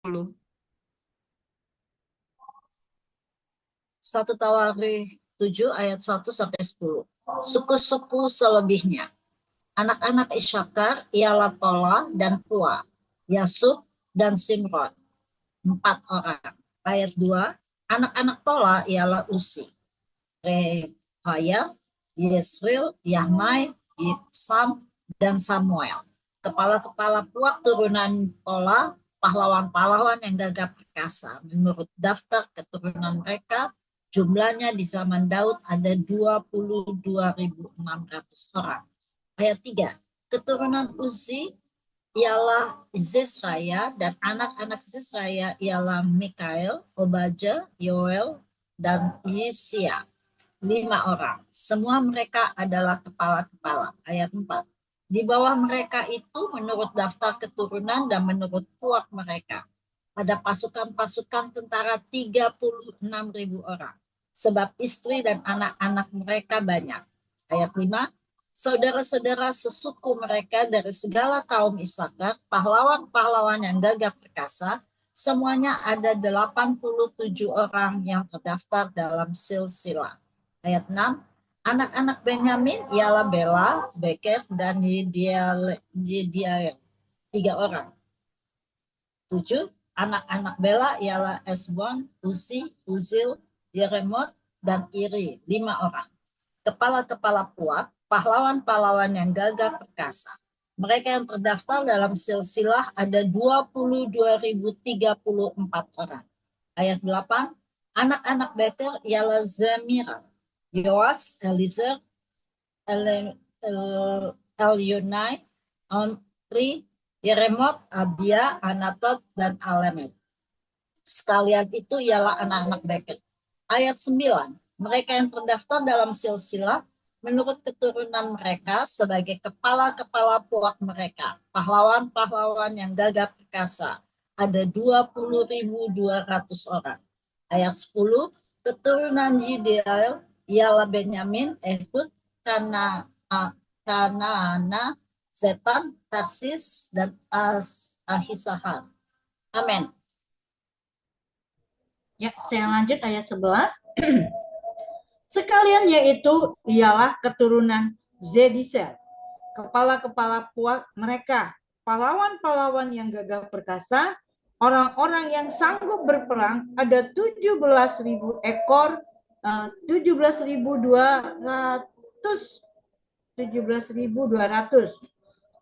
1 Tawarikh 7 ayat 1 sampai 10. Suku-suku selebihnya. Anak-anak Isyakar ialah Tola dan Pua, Yasub dan Simron, 4 orang. Ayat 2. Anak-anak Tola ialah Usi, Refaya, Yesril, Yahmai, Yipsam, dan Samuel. Kepala-kepala puak turunan Tola, pahlawan-pahlawan yang gagah perkasa. Menurut daftar keturunan mereka, jumlahnya di zaman Daud ada 22.600 orang. Ayat 3. Keturunan Uzi ialah Zisraya, dan anak-anak Zisraya ialah Mikael, Obaja, Yoel, dan Yisia, 5 orang. Semua mereka adalah kepala-kepala. Ayat 4. Di bawah mereka itu menurut daftar keturunan dan menurut puak mereka ada pasukan-pasukan tentara 36.000 orang. Sebab istri dan anak-anak mereka banyak. Ayat 5. Saudara-saudara sesuku mereka dari segala kaum Isakar, pahlawan-pahlawan yang gagah perkasa, semuanya ada 87 orang yang terdaftar dalam silsilah. Ayat 6. Anak-anak Benyamin ialah Bela, Beker, dan Yediael, 3 orang. 7. Anak-anak Bela ialah Esbon, Uzi, Uzil, Yeremot, dan Iri, 5 orang. Kepala-kepala puak, pahlawan-pahlawan yang gagah perkasa. Mereka yang terdaftar dalam silsilah ada 22.034 orang. Ayat 8. Anak-anak Beker ialah Zemira, Yoas, Elizer,Elyunai, Omri, Yeremot, Abia, Anatot, dan Alemet. Sekalian itu ialah anak-anak Beker. Ayat 9. Mereka yang terdaftar dalam silsilah menurut keturunan mereka sebagai kepala-kepala puak mereka, pahlawan-pahlawan yang gagah perkasa, ada 20.200 orang. Ayat 10. Keturunan Yidiel ialah Benyamin, Ehud, Kanaana, Zetan, Tarsis, dan Ahisahar. Amin. Ya, saya lanjut ayat 11. Sekalian yaitu ialah keturunan Zedisel, kepala-kepala puak mereka, pahlawan-pahlawan yang gagah perkasa, orang-orang yang sanggup berperang, ada 17.000 ekor, 17.200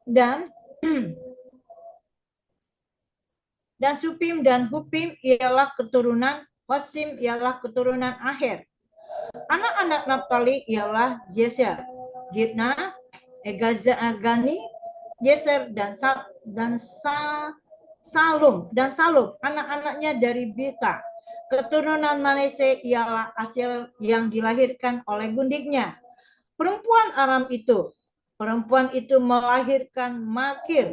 dan Supim dan Hupim ialah keturunan Hosim, ialah keturunan Aher. Anak-anak Naftali ialah Jeser, Gitna, Egazani, Jeser, dan Salum. Anak-anaknya dari Bita. Keturunan Manase ialah Asyel yang dilahirkan oleh gundiknya. Perempuan itu melahirkan Makir,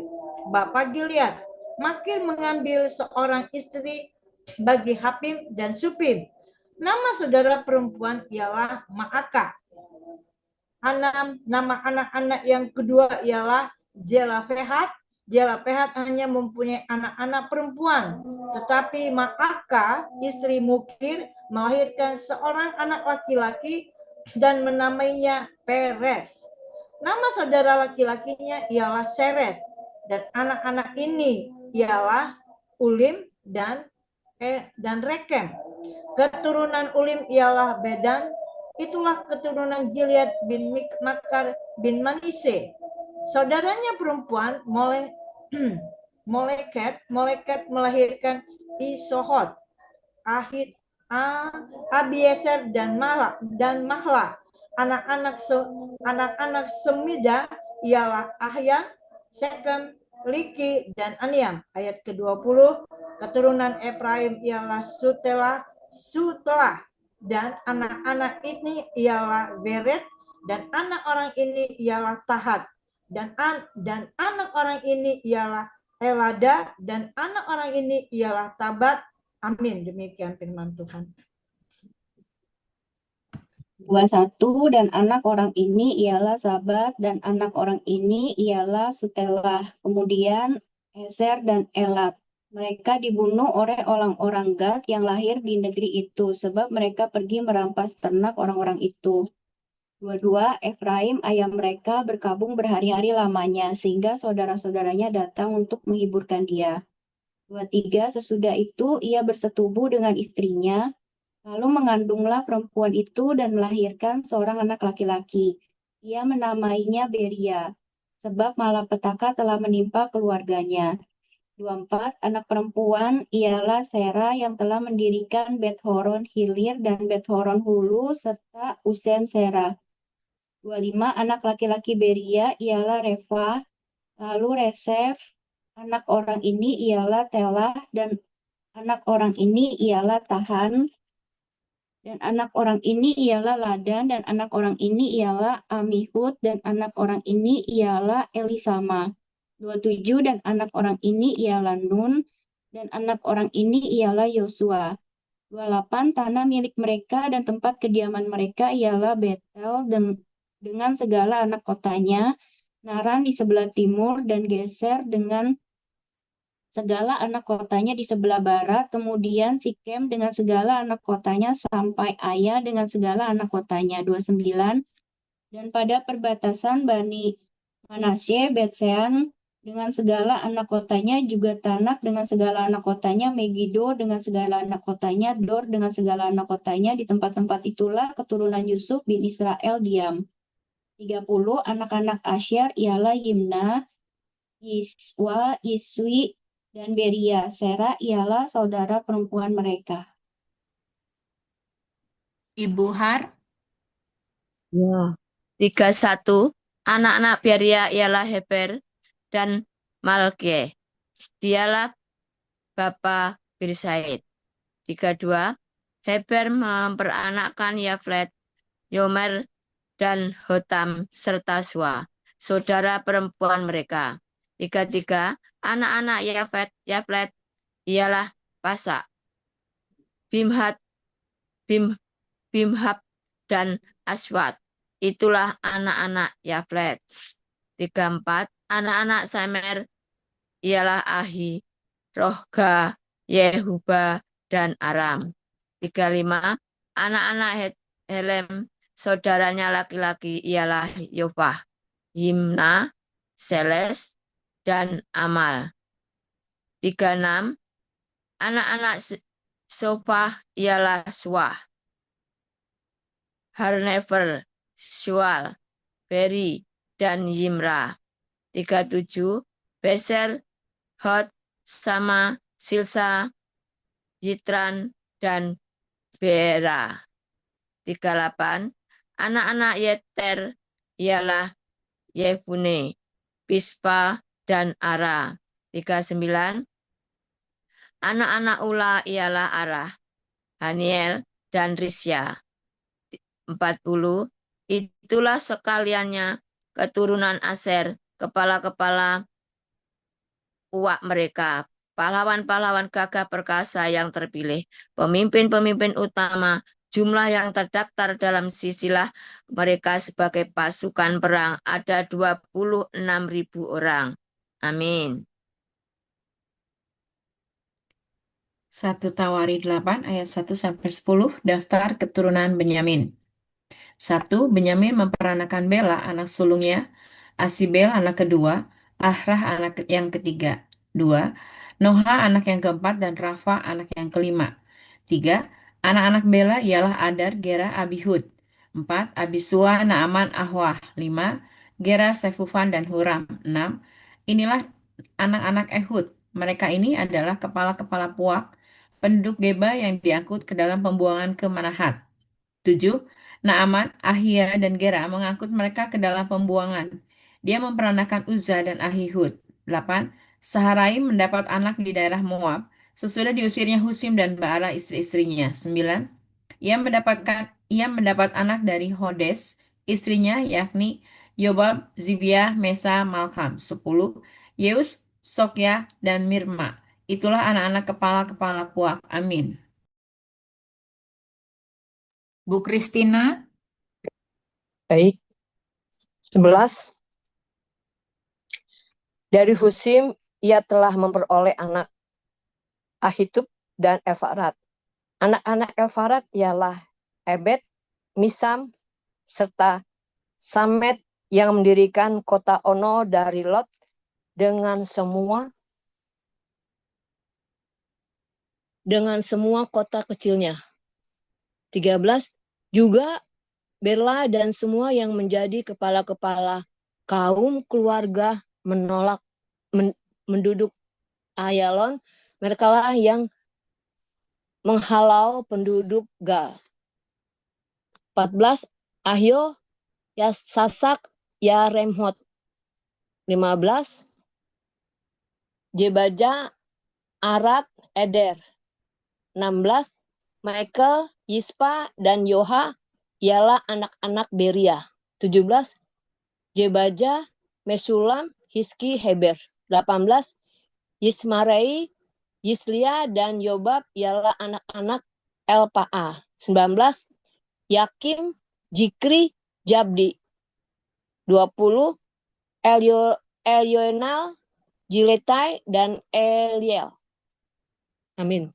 bapak Gilead. Makir mengambil seorang istri bagi Hapim dan Supim. Nama saudara perempuan ialah Maaka. Nama anak-anak yang kedua ialah Jelafehat. Jelafehat hanya mempunyai anak-anak perempuan, tetapi Maaka, istri Mukir, melahirkan seorang anak laki-laki dan menamainya Peres. Nama saudara laki-lakinya ialah Seres, dan anak-anak ini ialah Ulim dan Rekem. Keturunan Ulim ialah Bedan. Itulah keturunan Gilead bin Makar bin Manise. Saudaranya perempuan Moleket melahirkan Isohot, Ahid, Abieser, dan Mahla. Anak-anak Semida ialah Ahya, Sekem, Liki, dan Aniam. Ayat ke-20. Keturunan Efraim ialah Sutela, dan anak-anak ini ialah Beret, dan anak orang ini ialah Tahat, dan anak orang ini ialah Elada, dan anak orang ini ialah Tabat. Amin. Demikian firman Tuhan. 21. Dan anak orang ini ialah Sabat, dan anak orang ini ialah Sutelah, kemudian Ezer dan Elat. Mereka dibunuh oleh orang-orang Gad yang lahir di negeri itu, sebab mereka pergi merampas ternak orang-orang itu. Dua-dua, Efraim, ayah mereka, berkabung berhari-hari lamanya, sehingga saudara-saudaranya datang untuk menghiburkan dia. Dua-tiga, sesudah itu ia bersetubuh dengan istrinya, lalu mengandunglah perempuan itu dan melahirkan seorang anak laki-laki. Ia menamainya Beria, sebab malapetaka telah menimpa keluarganya. 24, anak perempuan ialah Sera yang telah mendirikan Bet-horon Hilir dan Bet-horon Hulu serta Usen Sera. 25, anak laki-laki Beria ialah Reva, lalu Resef, anak orang ini ialah Telah, dan anak orang ini ialah Tahan, dan anak orang ini ialah Ladan, dan anak orang ini ialah Amihud, dan anak orang ini ialah Elisama. 27, dan anak orang ini ialah Nun, dan anak orang ini ialah Yosua. 28, tanah milik mereka dan tempat kediaman mereka ialah Betel dengan segala anak kotanya, Naran di sebelah timur, dan Geser dengan segala anak kotanya di sebelah barat, kemudian Sikem dengan segala anak kotanya sampai Aya dengan segala anak kotanya. 29, dan pada perbatasan Bani Manasye, Betsean dengan segala anak kotanya, juga Tanak dengan segala anak kotanya, Megido dengan segala anak kotanya, Dor dengan segala anak kotanya. Di tempat-tempat itulah keturunan Yusuf bin Israel diam. 30, anak-anak Asyar ialah Yimna, Yiswa, Yiswi, dan Beria. Sera ialah saudara perempuan mereka. Ibu Har, Ya. 31. Anak-anak Beria ialah Heber dan Malkie. Dialah bapa Birsaid. 32. Heber memperanakkan Yaflet, Yomer, dan Hotam serta Sua, saudara perempuan mereka. 33. Anak-anak Yaflet ialah Pasak, Bimhat, Bimhab, dan Aswat. Itulah anak-anak Yaflet. 34. Anak-anak Semer ialah Ahi, Rohga, Yehuba, dan Aram. 35. Anak-anak Helem, saudaranya laki-laki ialah Yofah, Yimna, Seles, dan Amal. 36. Anak-anak Sofah ialah Swah, Harnefer, Shual, Beri, dan Yimra. 37. Beser, Hot, Sama, Silsa, Yitran, dan Bera. 38. Anak-anak Yeter ialah Yefune, Pispa, dan Ara. 39. Anak-anak Ula ialah Arah, Haniel, dan Risya. 40. Itulah sekaliannya keturunan Aser, kepala-kepala uak mereka, pahlawan-pahlawan gagah perkasa yang terpilih, pemimpin-pemimpin utama, jumlah yang terdaftar dalam silsilah mereka sebagai pasukan perang ada 26.000 orang. Amin. 1 Tawari 8 ayat 1-10, daftar keturunan Benyamin. 1. Benyamin memperanakan Bela, anak sulungnya, Asibel, anak kedua, Ahrah, anak yang ketiga. 2. Noha, anak yang keempat, dan Rafa, anak yang kelima. 3. Anak-anak Bela ialah Adar, Gera, Abihud. 4. Abisua, Naaman, Ahwah. 5. Gera, Sefufan, dan Huram. 6. Inilah anak-anak Ehud. Mereka ini adalah kepala-kepala puak, penduduk Geba yang diangkut ke dalam pembuangan ke Manahat. 7. Naaman, Ahia, dan Gera mengangkut mereka ke dalam pembuangan. Dia memperanakan Uzza dan Ahihud. 8. Saharaim mendapat anak di daerah Moab, sesudah diusirnya Husim dan Baala istri-istrinya. 9. Ia mendapat anak dari Hodes, istrinya, yakni Yobab, Zibiah, Mesa, Malkam. 10. Yeus, Sokya, dan Mirma. Itulah anak-anak kepala-kepala puak. Amin. Bu Kristina, Baik. 11. Dari Husim ia telah memperoleh anak Ahitub, dan Elfarat. Anak-anak Elfarat ialah Ebed, Misam, serta Samet yang mendirikan kota Ono dari Lot dengan semua kota kecilnya. 13. Juga Berla dan semua yang menjadi kepala-kepala kaum keluarga menduduk Ayalon. Merekalah yang menghalau penduduk Gal. 14. Ahyo, Sasak, Yaremhot. 15. Jebaja, Arad, Eder. 16. Michael, Yispa, dan Yoha ialah anak-anak Beria. 17. Jebaja, Mesulam, Hiski, Heber. 18. Yismarei, Yislia, dan Yobab ialah anak-anak Elpa'a. 19. Yakim, Jikri, Jabdi. 20. Elional, Jiletai, dan Eliel. Amin.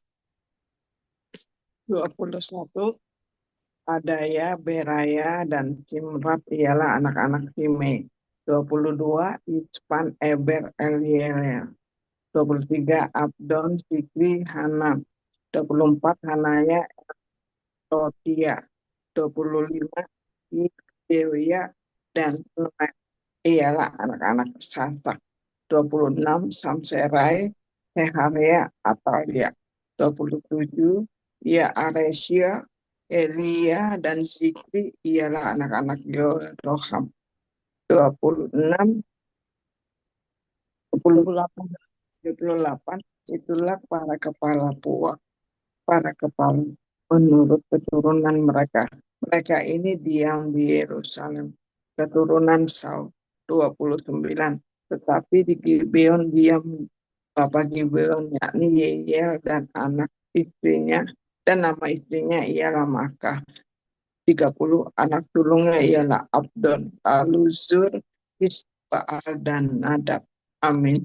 21. Adaya, Beraya, dan Kimrat ialah anak-anak Simei. 22. Ispan, Eber, Eliel. 23. Abdon, Sikri, Hanan. 24. Hanaya, Totia. 25. Dewiya, dan Noe ialah anak-anak Sasak. 26. Samserai, Heharia, Atalia. 27. Aresia, Elia, dan Zikri ialah anak-anak Yeroham. 26. 28. Itulah para kepala puak, para kepala menurut keturunan mereka. Mereka ini diam di Yerusalem. Keturunan Saul 29. Tetapi di Gibeon diam bapak Gibeon, yakni Yeyel dan anak istrinya, dan nama istrinya ialah Makkah. 30. Anak sulungnya ialah Abdon, lalu Zur, Isbaal, dan Nadab. Amin.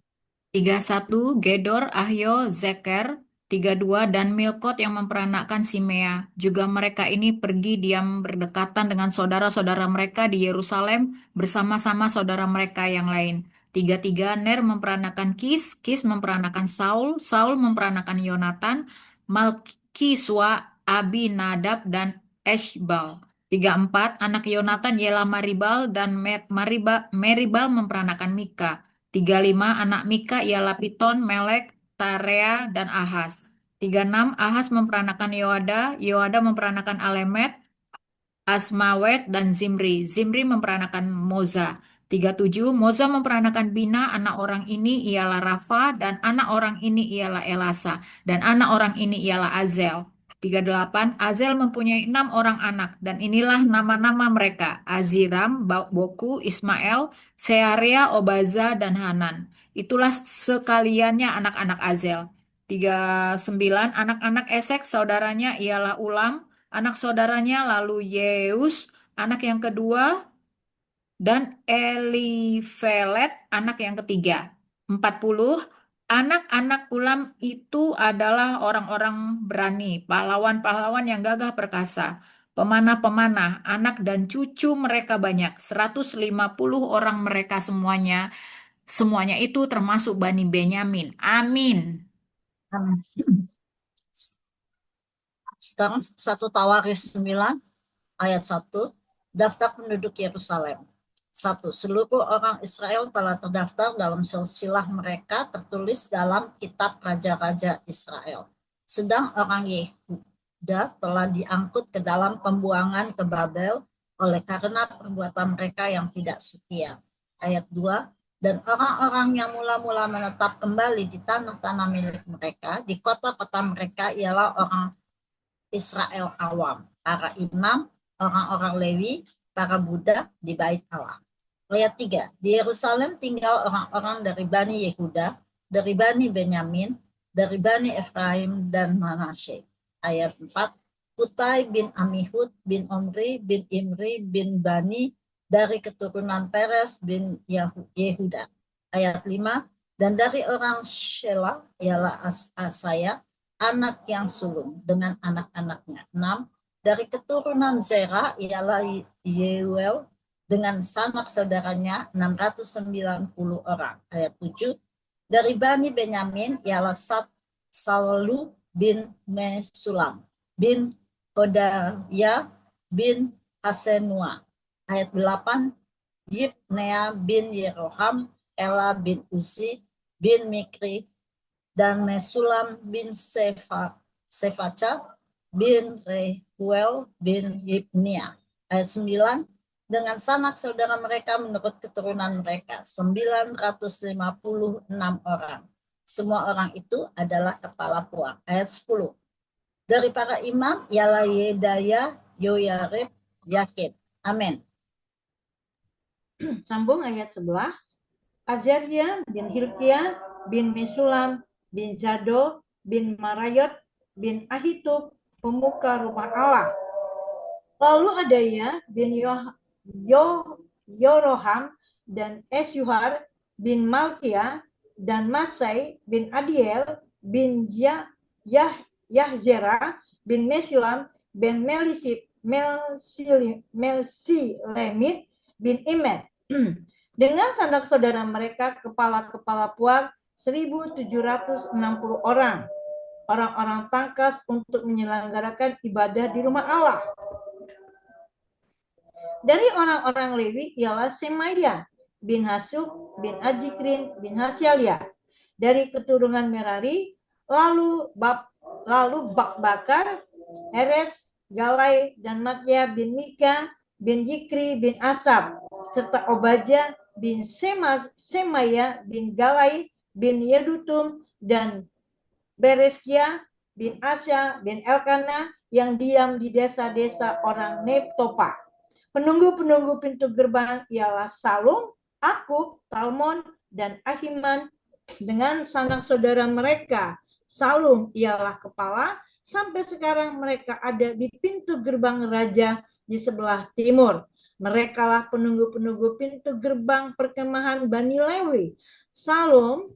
31 Gedor, Ahyo, Zeker. 32 dan Milkot yang memperanakkan Simea. Juga mereka ini pergi diam berdekatan dengan saudara-saudara mereka di Yerusalem bersama-sama saudara mereka yang lain. 33 Ner memperanakkan Kis, Kis memperanakkan Saul, Saul memperanakkan Yonatan, Malkiswa, Abinadab, dan Eshbal. 34 anak Yonatan ialah Maribal dan Meribal memperanakkan Mika. 35 anak Mika ialah Piton, Melek, Tarea, dan Ahaz. 36 Ahaz memperanakkan Yoada, Yoada memperanakkan Alemet, Asmawet, dan Zimri. Zimri memperanakkan Moza. 37 Moza memperanakkan Bina, anak orang ini ialah Rafa, dan anak orang ini ialah Elasa, dan anak orang ini ialah Azel. 38 Azel mempunyai 6 orang anak, dan inilah nama-nama mereka: Aziram, Boku, Ismael, Searia, Obaza, dan Hanan. Itulah sekaliannya anak-anak Azel. 39 anak-anak Esek saudaranya ialah Ulam, anak saudaranya lalu Yeus, anak yang kedua, dan Elifelet, anak yang ketiga. 40 anak-anak Ulam itu adalah orang-orang berani, pahlawan-pahlawan yang gagah perkasa, pemanah-pemanah, anak dan cucu mereka banyak, 150 orang mereka semuanya. Semuanya itu termasuk Bani Benyamin. Amin. Amin. Sekarang 1 Tawaris 9 ayat 1. Daftar penduduk Yerusalem. 1. Seluruh orang Israel telah terdaftar dalam silsilah mereka tertulis dalam kitab Raja-Raja Israel. Sedang orang Yehuda telah diangkut ke dalam pembuangan ke Babel oleh karena perbuatan mereka yang tidak setia. Ayat 2. Dan orang-orang yang mula-mula menetap kembali di tanah-tanah milik mereka, di kota-kota mereka ialah orang Israel awam, para imam, orang-orang Lewi, para budak di bait Allah. Ayat 3. Di Yerusalem tinggal orang-orang dari Bani Yehuda, dari Bani Benyamin, dari Bani Efraim dan Manasye. Ayat 4. Putai bin Amihud bin Omri bin Imri bin Bani dari keturunan Peres bin Yehuda. Ayat 5. Dan dari orang Shelah ialah Asaya anak yang sulung dengan anak-anaknya. 6. Dari keturunan Zera ialah Yeuel dengan sanak saudaranya 690 orang. Ayat 7. Dari Bani Benyamin ialah Salu bin Mesulam bin Hodaya bin Hasenua. Ayat 8. Yibnea bin Yeroham, Ela bin Uzi bin Mikri, dan Mesulam bin Sefaca bin Rehuel bin Yibnia. Ayat 9. Dengan sanak saudara mereka menurut keturunan mereka 956 orang. Semua orang itu adalah kepala puak. Ayat 10. Dari para imam ialah Yedaya, Yoyarib, Yakib. Amin. Sambung ayat 11. Azaria bin Hilkiah bin Mesulam bin Zado bin Marayot bin Ahitub, pemuka rumah Allah. Lalu Adaya bin Yoroham dan Esyuhar bin Malkia dan Masai bin Adiel bin Yahzera bin Mesulam bin Melsilemit bin Imed. Dengan sanak saudara mereka kepala-kepala puak 1.760 orang. Orang-orang tangkas untuk menyelenggarakan ibadah di rumah Allah. Dari orang-orang Lewi ialah Semaya bin Hasub bin Ajikrin bin Hasyalia. Dari keturunan Merari, lalu Bakbakar, Heres, Galai, dan Matya bin Mika bin Yikri bin Asab, serta Obaja bin Semaya bin Galai bin Yedutum, dan Bereskia bin Asya bin Elkana yang diam di desa-desa orang Netopa. Penunggu-penunggu pintu gerbang ialah Salum, Akub, Talmon, dan Ahiman dengan sanak saudara mereka. Salum ialah kepala, sampai sekarang mereka ada di pintu gerbang raja di sebelah timur. Merekalah penunggu-penunggu pintu gerbang perkemahan Bani Lewi. Salum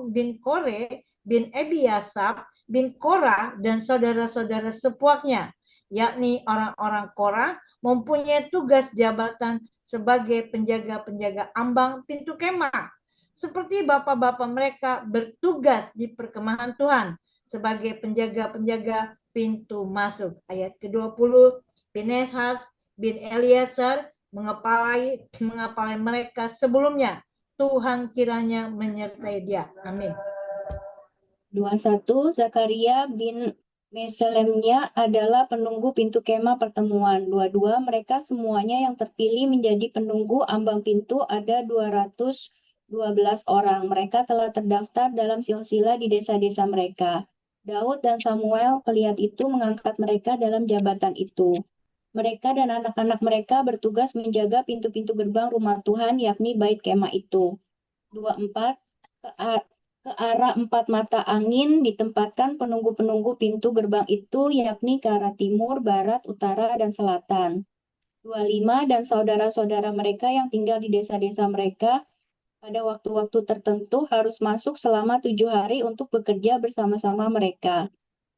bin Kore bin Ebiasap bin Korah dan saudara-saudara sepuaknya, yakni orang-orang Korah, mempunyai tugas jabatan sebagai penjaga-penjaga ambang pintu kemah, seperti bapak-bapak mereka bertugas di perkemahan Tuhan sebagai penjaga-penjaga pintu masuk. Ayat ke-20, Pinehas bin Eliasar mengepalai mereka sebelumnya. Tuhan kiranya menyertai dia. Amin. 21. Zakaria bin Meselemnya adalah penunggu pintu kemah pertemuan. 22. Mereka semuanya yang terpilih menjadi penunggu ambang pintu ada 212 orang. Mereka telah terdaftar dalam silsilah di desa-desa mereka. Daud dan Samuel pelihat itu mengangkat mereka dalam jabatan itu. Mereka dan anak-anak mereka bertugas menjaga pintu-pintu gerbang rumah Tuhan, yakni bait kemah itu. 24. Ke arah 4 mata angin ditempatkan penunggu-penunggu pintu gerbang itu, yakni ke arah timur, barat, utara, dan selatan. 25. Dan saudara-saudara mereka yang tinggal di desa-desa mereka pada waktu-waktu tertentu harus masuk selama 7 hari untuk bekerja bersama-sama mereka.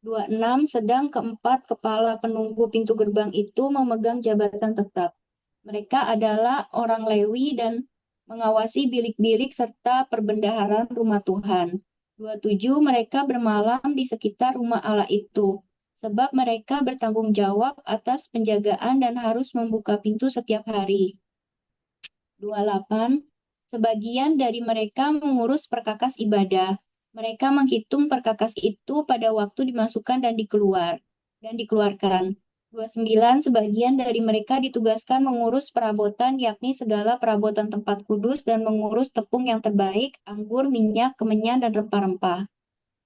26. Sedang keempat kepala penunggu pintu gerbang itu memegang jabatan tetap. Mereka adalah orang Lewi dan mengawasi bilik-bilik serta perbendaharaan rumah Tuhan. 27. Mereka bermalam di sekitar rumah Allah itu, sebab mereka bertanggung jawab atas penjagaan dan harus membuka pintu setiap hari. 28. Sebagian dari mereka mengurus perkakas ibadah. Mereka menghitung perkakas itu pada waktu dimasukkan dan dikeluarkan. 29. Sebagian dari mereka ditugaskan mengurus perabotan, yakni segala perabotan tempat kudus, dan mengurus tepung yang terbaik, anggur, minyak, kemenyan, dan rempah-rempah.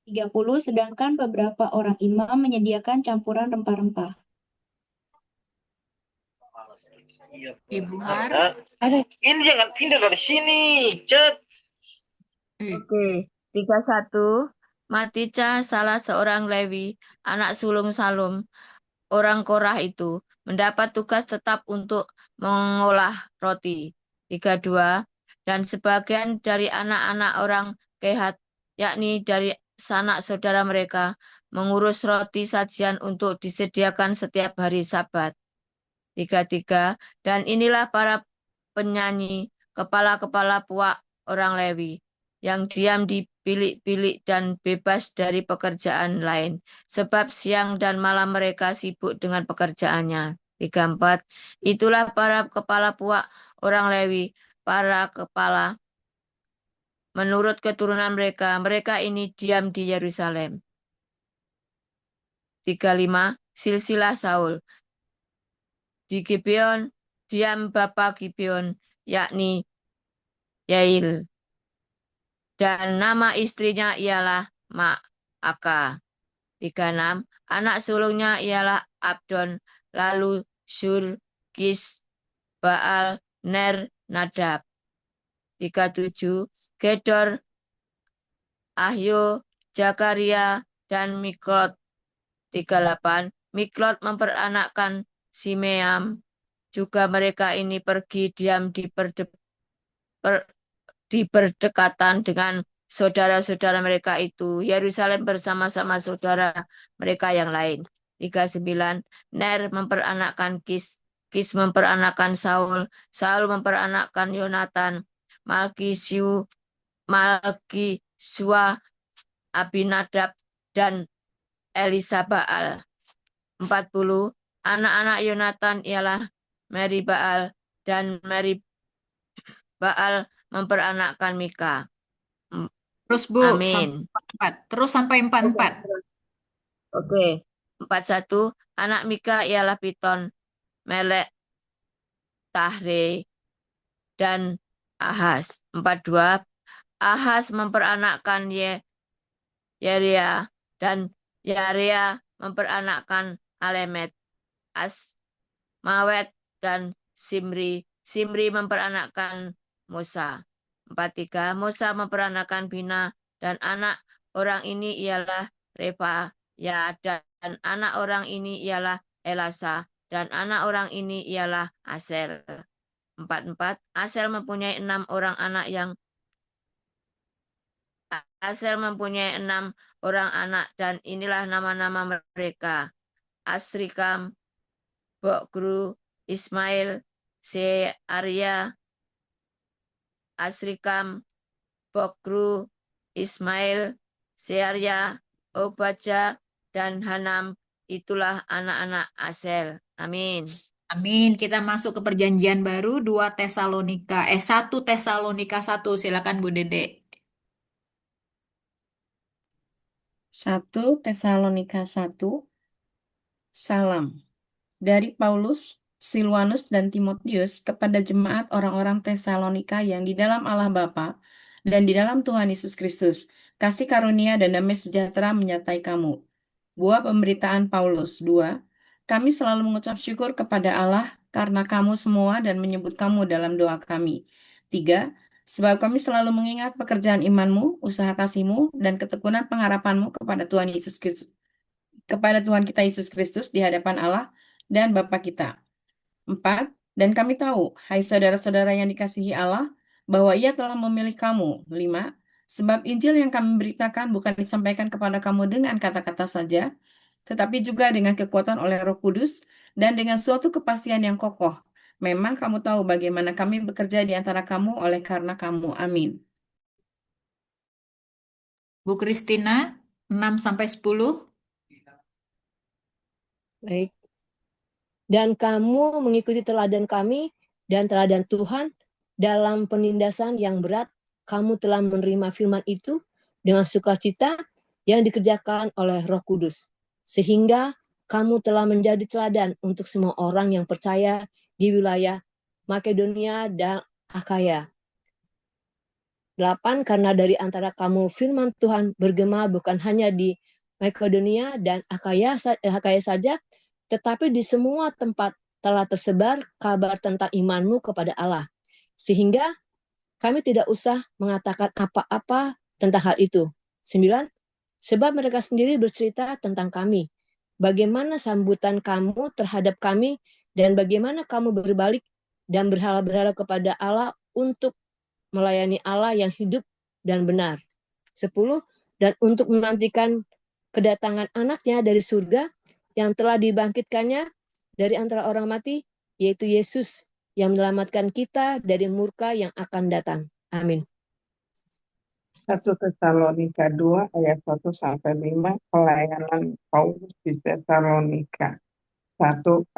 30. Sedangkan beberapa orang imam menyediakan campuran rempah-rempah. Ibu Har. Ini jangan pindah dari sini, Cet. Oke, 31. Matica, salah seorang Lewi, anak sulung Salum, orang Korah itu, mendapat tugas tetap untuk mengolah roti. 32. Dan sebagian dari anak-anak orang Kehat, yakni dari sanak saudara mereka mengurus roti sajian untuk disediakan setiap hari Sabat. 33. Dan inilah para penyanyi, kepala-kepala puak orang Lewi, yang diam di bilik-bilik dan bebas dari pekerjaan lain, sebab siang dan malam mereka sibuk dengan pekerjaannya. 34. Itulah para kepala puak orang Lewi, para kepala menurut keturunan mereka. Mereka ini diam di Yerusalem. 35. Silsilah Saul. Di Gibeon, diam bapa Gibeon, yakni Yail. Dan nama istrinya ialah Ma'aka. 36. Anak sulungnya ialah Abdon, lalu Sur, Kis, Baal, Ner, Nadab. 37. Gedor, Ahyo, Zakaria, dan Miklot. 38. Miklot memperanakkan Simeam. Juga mereka ini pergi diam di berdekatan dengan saudara-saudara mereka itu. Yerusalem bersama-sama saudara mereka yang lain. 39. Ner memperanakkan Kis. Kis memperanakkan Saul. Saul memperanakkan Yonatan. Malkisua, Abinadab, dan Elisabaal. 40. Anak-anak Yonatan ialah Meribaal, dan Meribaal memperanakkan Mika. Terus Bu, Amin. sampai 44. Oke. 41. Anak Mika ialah Piton, Melek, Tahre, dan Ahaz. 42. Ahaz memperanakkan Yeria, dan Yeria memperanakkan Alemet, Asmawet, dan Simri. Simri memperanakkan Musa. 43. Musa memperanakkan Bina, dan anak orang ini ialah Refaya, dan anak orang ini ialah Elasa, dan anak orang ini ialah Asel. 44. Asel mempunyai 6 orang anak dan inilah nama-nama mereka: Asrikam, Bokru, Ismail, Searia, Asrikam, Bokru, Ismail, Searia, Obaja, dan Hanam. Itulah anak-anak Asel. Amin. Amin. Kita masuk ke perjanjian baru 1 Tesalonika 1. Silakan Bu Dede. 1 Tesalonika 1. Salam. Dari Paulus, Silwanus, dan Timotius kepada jemaat orang-orang Tesalonika yang di dalam Allah Bapa dan di dalam Tuhan Yesus Kristus. Kasih karunia dan damai sejahtera menyertai kamu. Buah pemberitaan Paulus. 2. Kami selalu mengucap syukur kepada Allah karena kamu semua dan menyebut kamu dalam doa kami. 3. Sebab kami selalu mengingat pekerjaan imanmu, usaha kasihmu, dan ketekunan pengharapanmu kepada Tuhan kita Yesus Kristus di hadapan Allah dan Bapa kita. 4. Dan kami tahu, hai saudara-saudara yang dikasihi Allah, bahwa Ia telah memilih kamu. 5. Sebab Injil yang kami beritakan bukan disampaikan kepada kamu dengan kata-kata saja, tetapi juga dengan kekuatan oleh Roh Kudus dan dengan suatu kepastian yang kokoh. Memang kamu tahu bagaimana kami bekerja di antara kamu oleh karena kamu. Amin. Bu Kristina 6-10. Baik. Dan kamu mengikuti teladan kami dan teladan Tuhan dalam penindasan yang berat. Kamu telah menerima firman itu dengan sukacita yang dikerjakan oleh Roh Kudus, sehingga kamu telah menjadi teladan untuk semua orang yang percaya di wilayah Makedonia dan Akhaya. 8. Karena dari antara kamu firman Tuhan bergema bukan hanya di Makedonia dan Akhaya saja, tetapi di semua tempat telah tersebar kabar tentang imanmu kepada Allah. Sehingga kami tidak usah mengatakan apa-apa tentang hal itu. 9. Sebab mereka sendiri bercerita tentang kami. Bagaimana sambutan kamu terhadap kami dan bagaimana kamu berbalik dan berhala-berhala kepada Allah untuk melayani Allah yang hidup dan benar. 10. dan untuk menantikan kedatangan anaknya dari surga yang telah dibangkitkannya dari antara orang mati, yaitu Yesus yang menyelamatkan kita dari murka yang akan datang. Amin. 1 Tesalonika 2 ayat 1-5, pelayanan Paulus di Tesalonika. 1,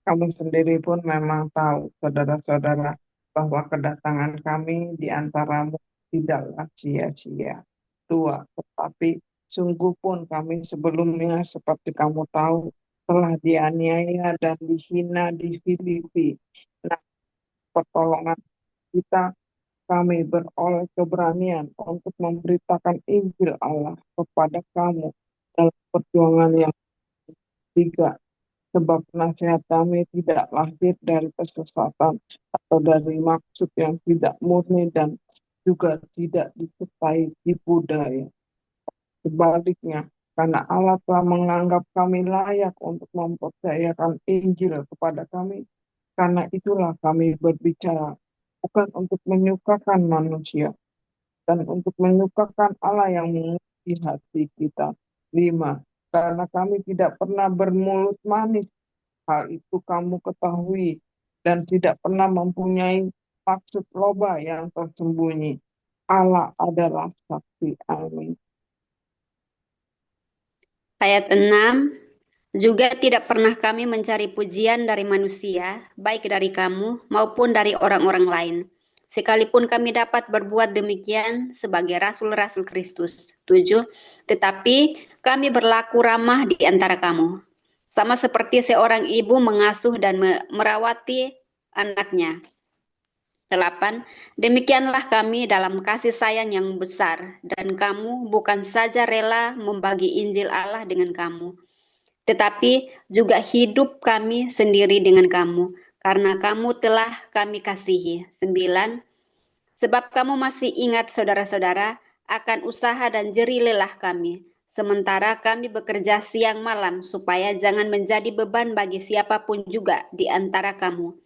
kamu sendiri pun memang tahu, saudara-saudara, bahwa kedatangan kami di antaramu tidaklah sia-sia. 2, tetapi sungguh pun kami sebelumnya seperti kamu tahu telah dianiaya dan dihina di Filipi. Nah, pertolongan kita, kami beroleh keberanian untuk memberitakan Injil Allah kepada kamu dalam perjuangan yang tiga. Sebab nasihat kami tidak lahir dari kesesatan atau dari maksud yang tidak murni dan juga tidak disertai tipu daya. Sebaliknya, karena Allah telah menganggap kami layak untuk mempercayakan Injil kepada kami, karena itulah kami berbicara, bukan untuk menyukakan manusia, dan untuk menyukakan Allah yang menguji hati kita. 5. Karena kami tidak pernah bermulut manis, hal itu kamu ketahui, dan tidak pernah mempunyai maksud loba yang tersembunyi. Allah adalah saksi. Amin. Ayat 6, juga tidak pernah kami mencari pujian dari manusia, baik dari kamu maupun dari orang-orang lain. Sekalipun kami dapat berbuat demikian sebagai rasul-rasul Kristus. 7, tetapi kami berlaku ramah di antara kamu, sama seperti seorang ibu mengasuh dan merawati anaknya. 8, demikianlah kami dalam kasih sayang yang besar, dan kamu bukan saja rela membagi Injil Allah dengan kamu, tetapi juga hidup kami sendiri dengan kamu, karena kamu telah kami kasihi. 9, sebab kamu masih ingat saudara-saudara akan usaha dan jerih lelah kami, sementara kami bekerja siang malam supaya jangan menjadi beban bagi siapapun juga di antara kamu.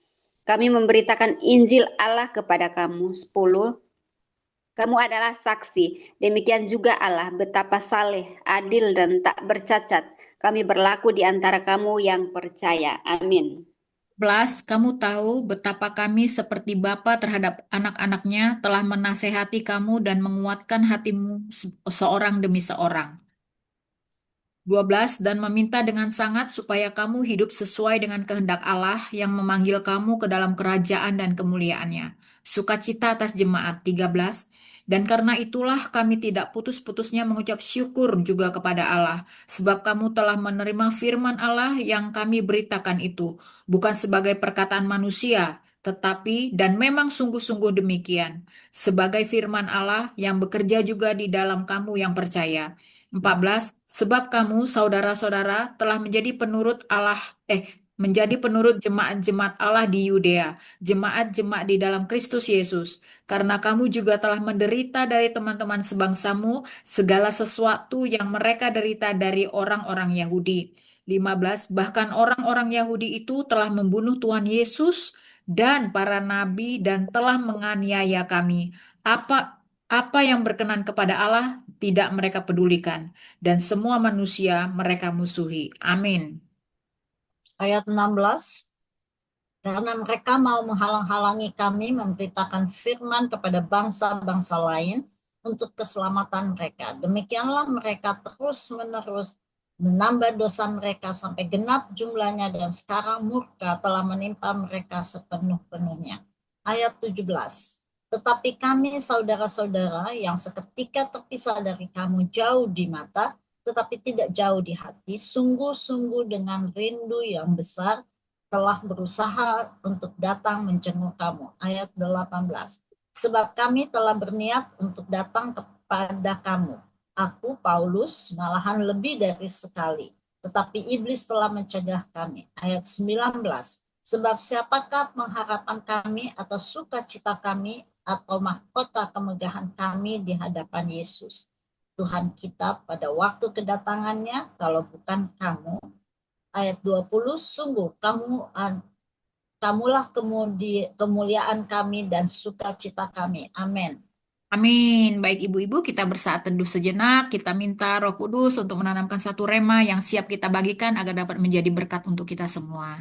Kami memberitakan Injil Allah kepada kamu. 10, kamu adalah saksi, demikian juga Allah betapa saleh, adil dan tak bercacat kami berlaku di antara kamu yang percaya. Amin. 11, kamu tahu betapa kami seperti bapa terhadap anak-anaknya telah menasehati kamu dan menguatkan hatimu seorang demi seorang. 12, dan meminta dengan sangat supaya kamu hidup sesuai dengan kehendak Allah yang memanggil kamu ke dalam kerajaan dan kemuliaannya. Sukacita atas jemaat. 13, dan karena itulah kami tidak putus-putusnya mengucap syukur juga kepada Allah, sebab kamu telah menerima firman Allah yang kami beritakan itu, bukan sebagai perkataan manusia, tetapi dan memang sungguh-sungguh demikian, sebagai firman Allah yang bekerja juga di dalam kamu yang percaya. 14, sebab kamu saudara-saudara telah menjadi penurut jemaat-jemaat Allah di Yudea, jemaat-jemaat di dalam Kristus Yesus, karena kamu juga telah menderita dari teman-teman sebangsamu segala sesuatu yang mereka derita dari orang-orang Yahudi. 15, bahkan orang-orang Yahudi itu telah membunuh Tuhan Yesus dan para nabi dan telah menganiaya kami. Apa yang berkenan kepada Allah tidak mereka pedulikan, dan semua manusia mereka musuhi. Amin. Ayat 16, karena mereka mau menghalang-halangi kami memberitakan firman kepada bangsa-bangsa lain untuk keselamatan mereka. Demikianlah mereka terus-menerus menambah dosa mereka sampai genap jumlahnya, dan sekarang murka telah menimpa mereka sepenuh-penuhnya. Ayat 17, tetapi kami saudara-saudara yang seketika terpisah dari kamu jauh di mata, tetapi tidak jauh di hati, sungguh-sungguh dengan rindu yang besar telah berusaha untuk datang menjenguk kamu. Ayat 18, sebab kami telah berniat untuk datang kepada kamu. Aku, Paulus, malahan lebih dari sekali, tetapi iblis telah mencegah kami. Ayat 19, sebab siapakah pengharapan kami atau sukacita kami atau mahkota kemegahan kami di hadapan Yesus, Tuhan kita pada waktu kedatangannya, kalau bukan kamu. Ayat 20, sungguh kamulah kemuliaan kami dan sukacita kami. Amin. Amin. Baik ibu-ibu, kita bersaat teduh sejenak. Kita minta Roh Kudus untuk menanamkan satu rema yang siap kita bagikan agar dapat menjadi berkat untuk kita semua.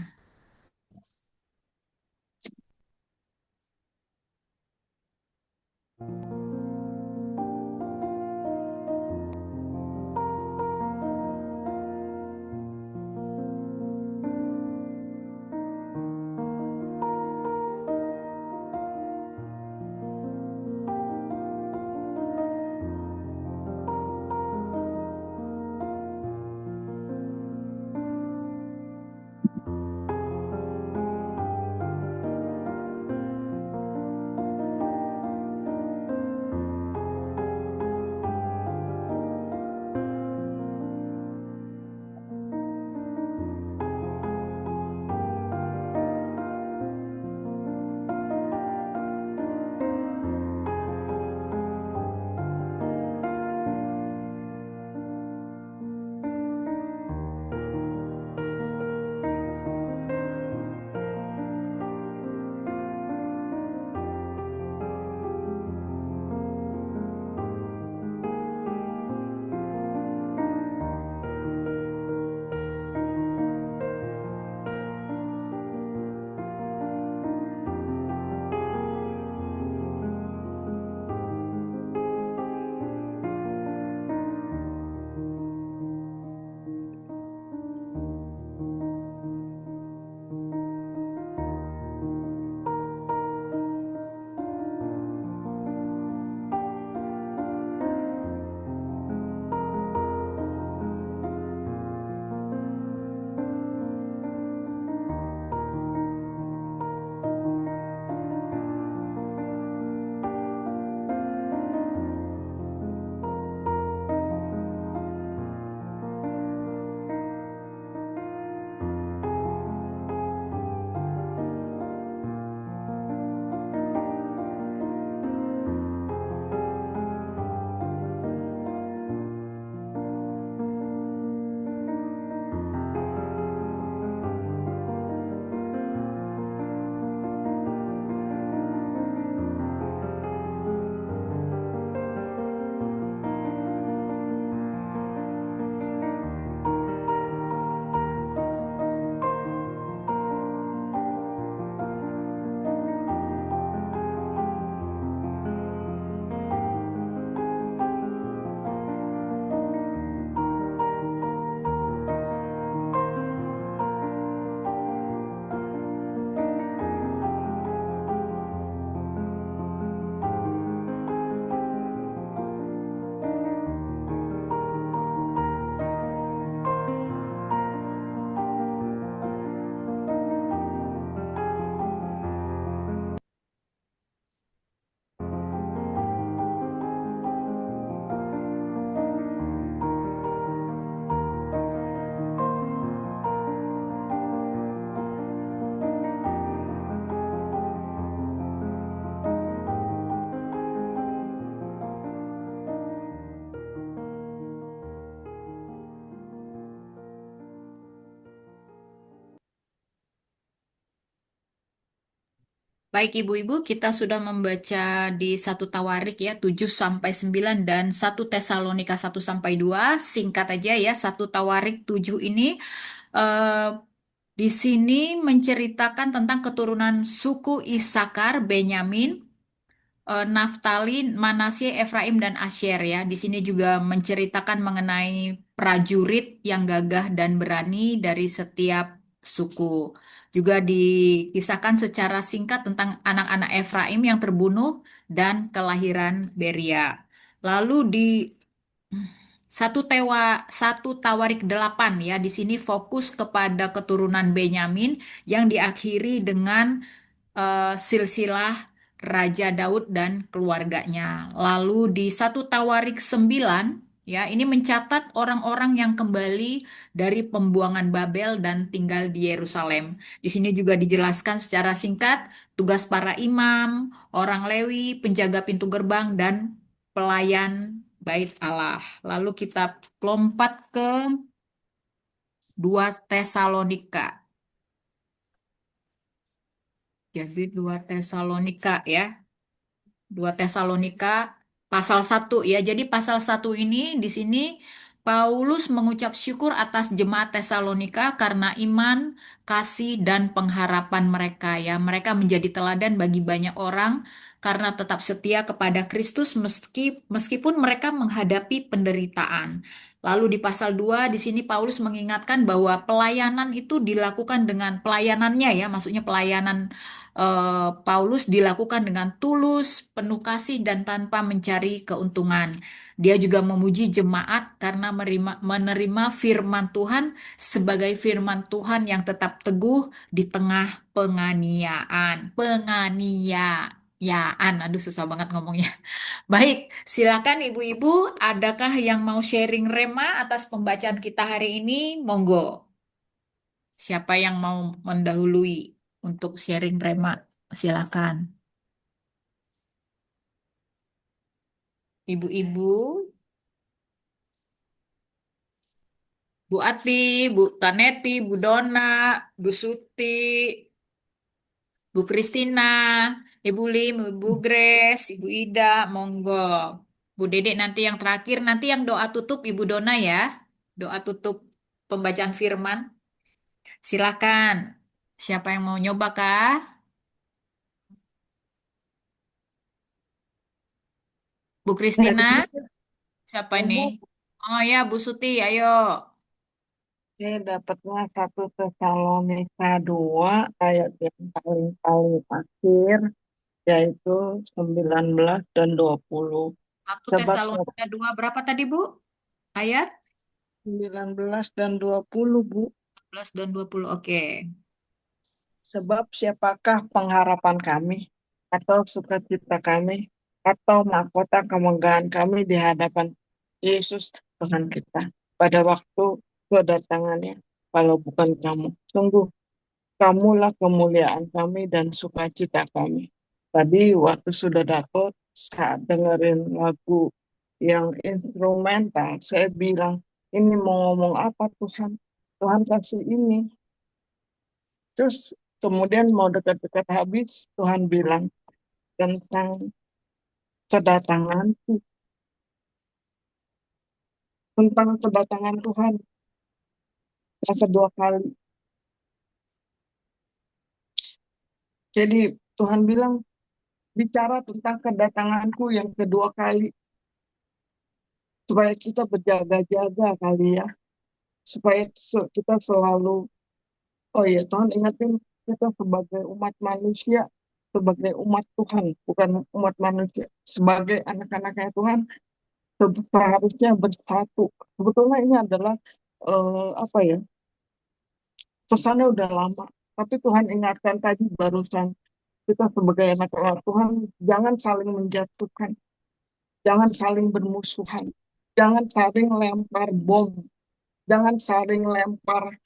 Baik ibu-ibu, kita sudah membaca di satu Tawarik ya 7 sampai 9 dan satu Tesalonika 1 sampai 2. Singkat aja ya, satu Tawarik 7 ini eh, di sini menceritakan tentang keturunan suku Isakar, Benyamin, Naftali, Manasye, Efraim, dan Asyer ya. Di sini juga menceritakan mengenai prajurit yang gagah dan berani dari setiap suku. Juga dikisahkan secara singkat tentang anak-anak Efraim yang terbunuh dan kelahiran Beria. Lalu di satu Tawarik 8 ya. Di sini fokus kepada keturunan Benyamin yang diakhiri dengan silsilah Raja Daud dan keluarganya. Lalu di satu Tawarik 9 ya, ini mencatat orang-orang yang kembali dari pembuangan Babel dan tinggal di Yerusalem. Di sini juga dijelaskan secara singkat tugas para imam, orang Lewi, penjaga pintu gerbang dan pelayan bait Allah. Lalu kita lompat ke 2 Tesalonika. Jadi 2 Tesalonika ya. 2 Tesalonika Pasal 1 ya. Jadi pasal 1 ini di sini Paulus mengucap syukur atas jemaat Tesalonika karena iman, kasih dan pengharapan mereka ya. Mereka menjadi teladan bagi banyak orang karena tetap setia kepada Kristus meskipun mereka menghadapi penderitaan. Lalu di pasal 2 di sini Paulus mengingatkan bahwa pelayanan itu dilakukan dengan pelayanannya ya, maksudnya pelayanan Paulus dilakukan dengan tulus, penuh kasih, dan tanpa mencari keuntungan. Dia juga memuji jemaat karena menerima firman Tuhan sebagai firman Tuhan yang tetap teguh di tengah penganiayaan. Penganiayaan, aduh susah banget ngomongnya. Baik, silakan ibu-ibu, adakah yang mau sharing rema atas pembacaan kita hari ini? Monggo. Siapa yang mau mendahului untuk sharing rema? Silakan. Ibu-ibu, Bu Ati, Bu Taneti, Bu Dona, Bu Suti, Bu Kristina, Ibu Lim, Ibu Grace, Ibu Ida, monggo. Bu Dedek nanti yang terakhir, nanti yang doa tutup Ibu Dona ya. Doa tutup pembacaan firman. Silakan. Siapa yang mau nyoba kah? Bu Kristina, siapa ini? Ibu, Oh ya, Bu Suti, ayo. saya dapatnya 1 Tesalonika 2 ayat yang paling akhir, yaitu 19 dan 20. 1 Sebab Tesalonika 2 berapa tadi, Bu? Ayat 19 dan 20, Bu. 11 dan 20. Oke. Sebab siapakah pengharapan kami, atau sukacita kami, atau mahkota kemegahan kami di hadapan Yesus Tuhan kita pada waktu kedatangannya, kalau bukan kamu. Sungguh, kamulah kemuliaan kami dan sukacita kami. Tadi waktu sudah dapat, saat dengerin lagu yang instrumental, saya bilang, ini mau ngomong apa Tuhan? Tuhan kasih ini. Terus kemudian mau dekat-dekat habis, Tuhan bilang tentang kedatanganku, tentang kedatangan Tuhan yang kedua kali. Jadi Tuhan bilang, bicara tentang kedatanganku yang kedua kali, supaya kita berjaga-jaga kali ya, supaya kita selalu, oh ya Tuhan ingatin kita sebagai umat manusia, sebagai umat Tuhan, bukan umat manusia, sebagai anak-anaknya Tuhan, seharusnya bersatu. Sebetulnya ini adalah apa ya, pesannya udah lama, tapi Tuhan ingatkan tadi barusan, kita sebagai anak-anak Tuhan jangan saling menjatuhkan, jangan saling bermusuhan, jangan saling lempar bom, jangan saling lempar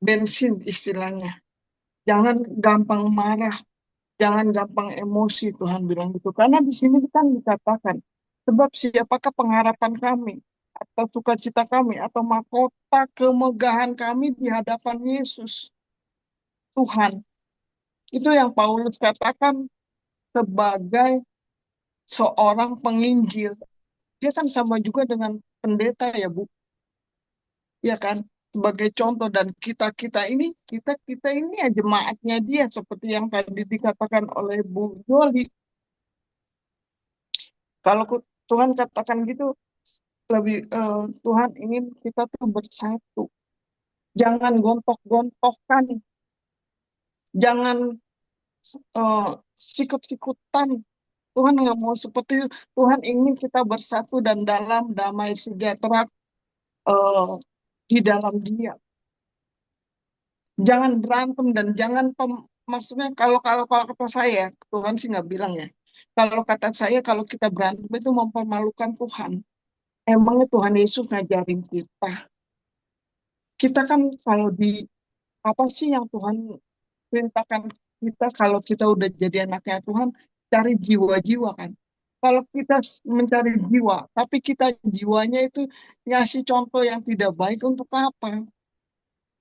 bensin istilahnya, jangan gampang marah, jangan gampang emosi. Tuhan bilang gitu karena di sini kan dikatakan, sebab siapakah pengharapan kami, atau sukacita kami, atau mahkota kemegahan kami di hadapan Yesus Tuhan. Itu yang Paulus katakan sebagai seorang penginjil. Dia kan sama juga dengan pendeta ya Bu, ya kan, sebagai contoh. Dan kita ini ya jemaatnya dia, seperti yang tadi dikatakan oleh Bu Joli. Kalau Tuhan katakan gitu, lebih Tuhan ingin kita tuh bersatu, jangan gontok-gontokan, jangan sikut-sikutan. Tuhan nggak mau seperti itu. Tuhan ingin kita bersatu dan dalam damai sejahtera eh, di dalam Dia. Jangan berantem dan jangan maksudnya kalau kata saya, Tuhan sih nggak bilang ya. Kalau kata saya, kalau kita berantem itu mempermalukan Tuhan. Emangnya Tuhan Yesus ngajarin kita. Kita kan kalau di apa sih yang Tuhan perintahkan kita, kalau kita udah jadi anaknya Tuhan, cari jiwa-jiwa kan. Kalau kita mencari jiwa, tapi kita jiwanya itu ngasih contoh yang tidak baik, untuk apa?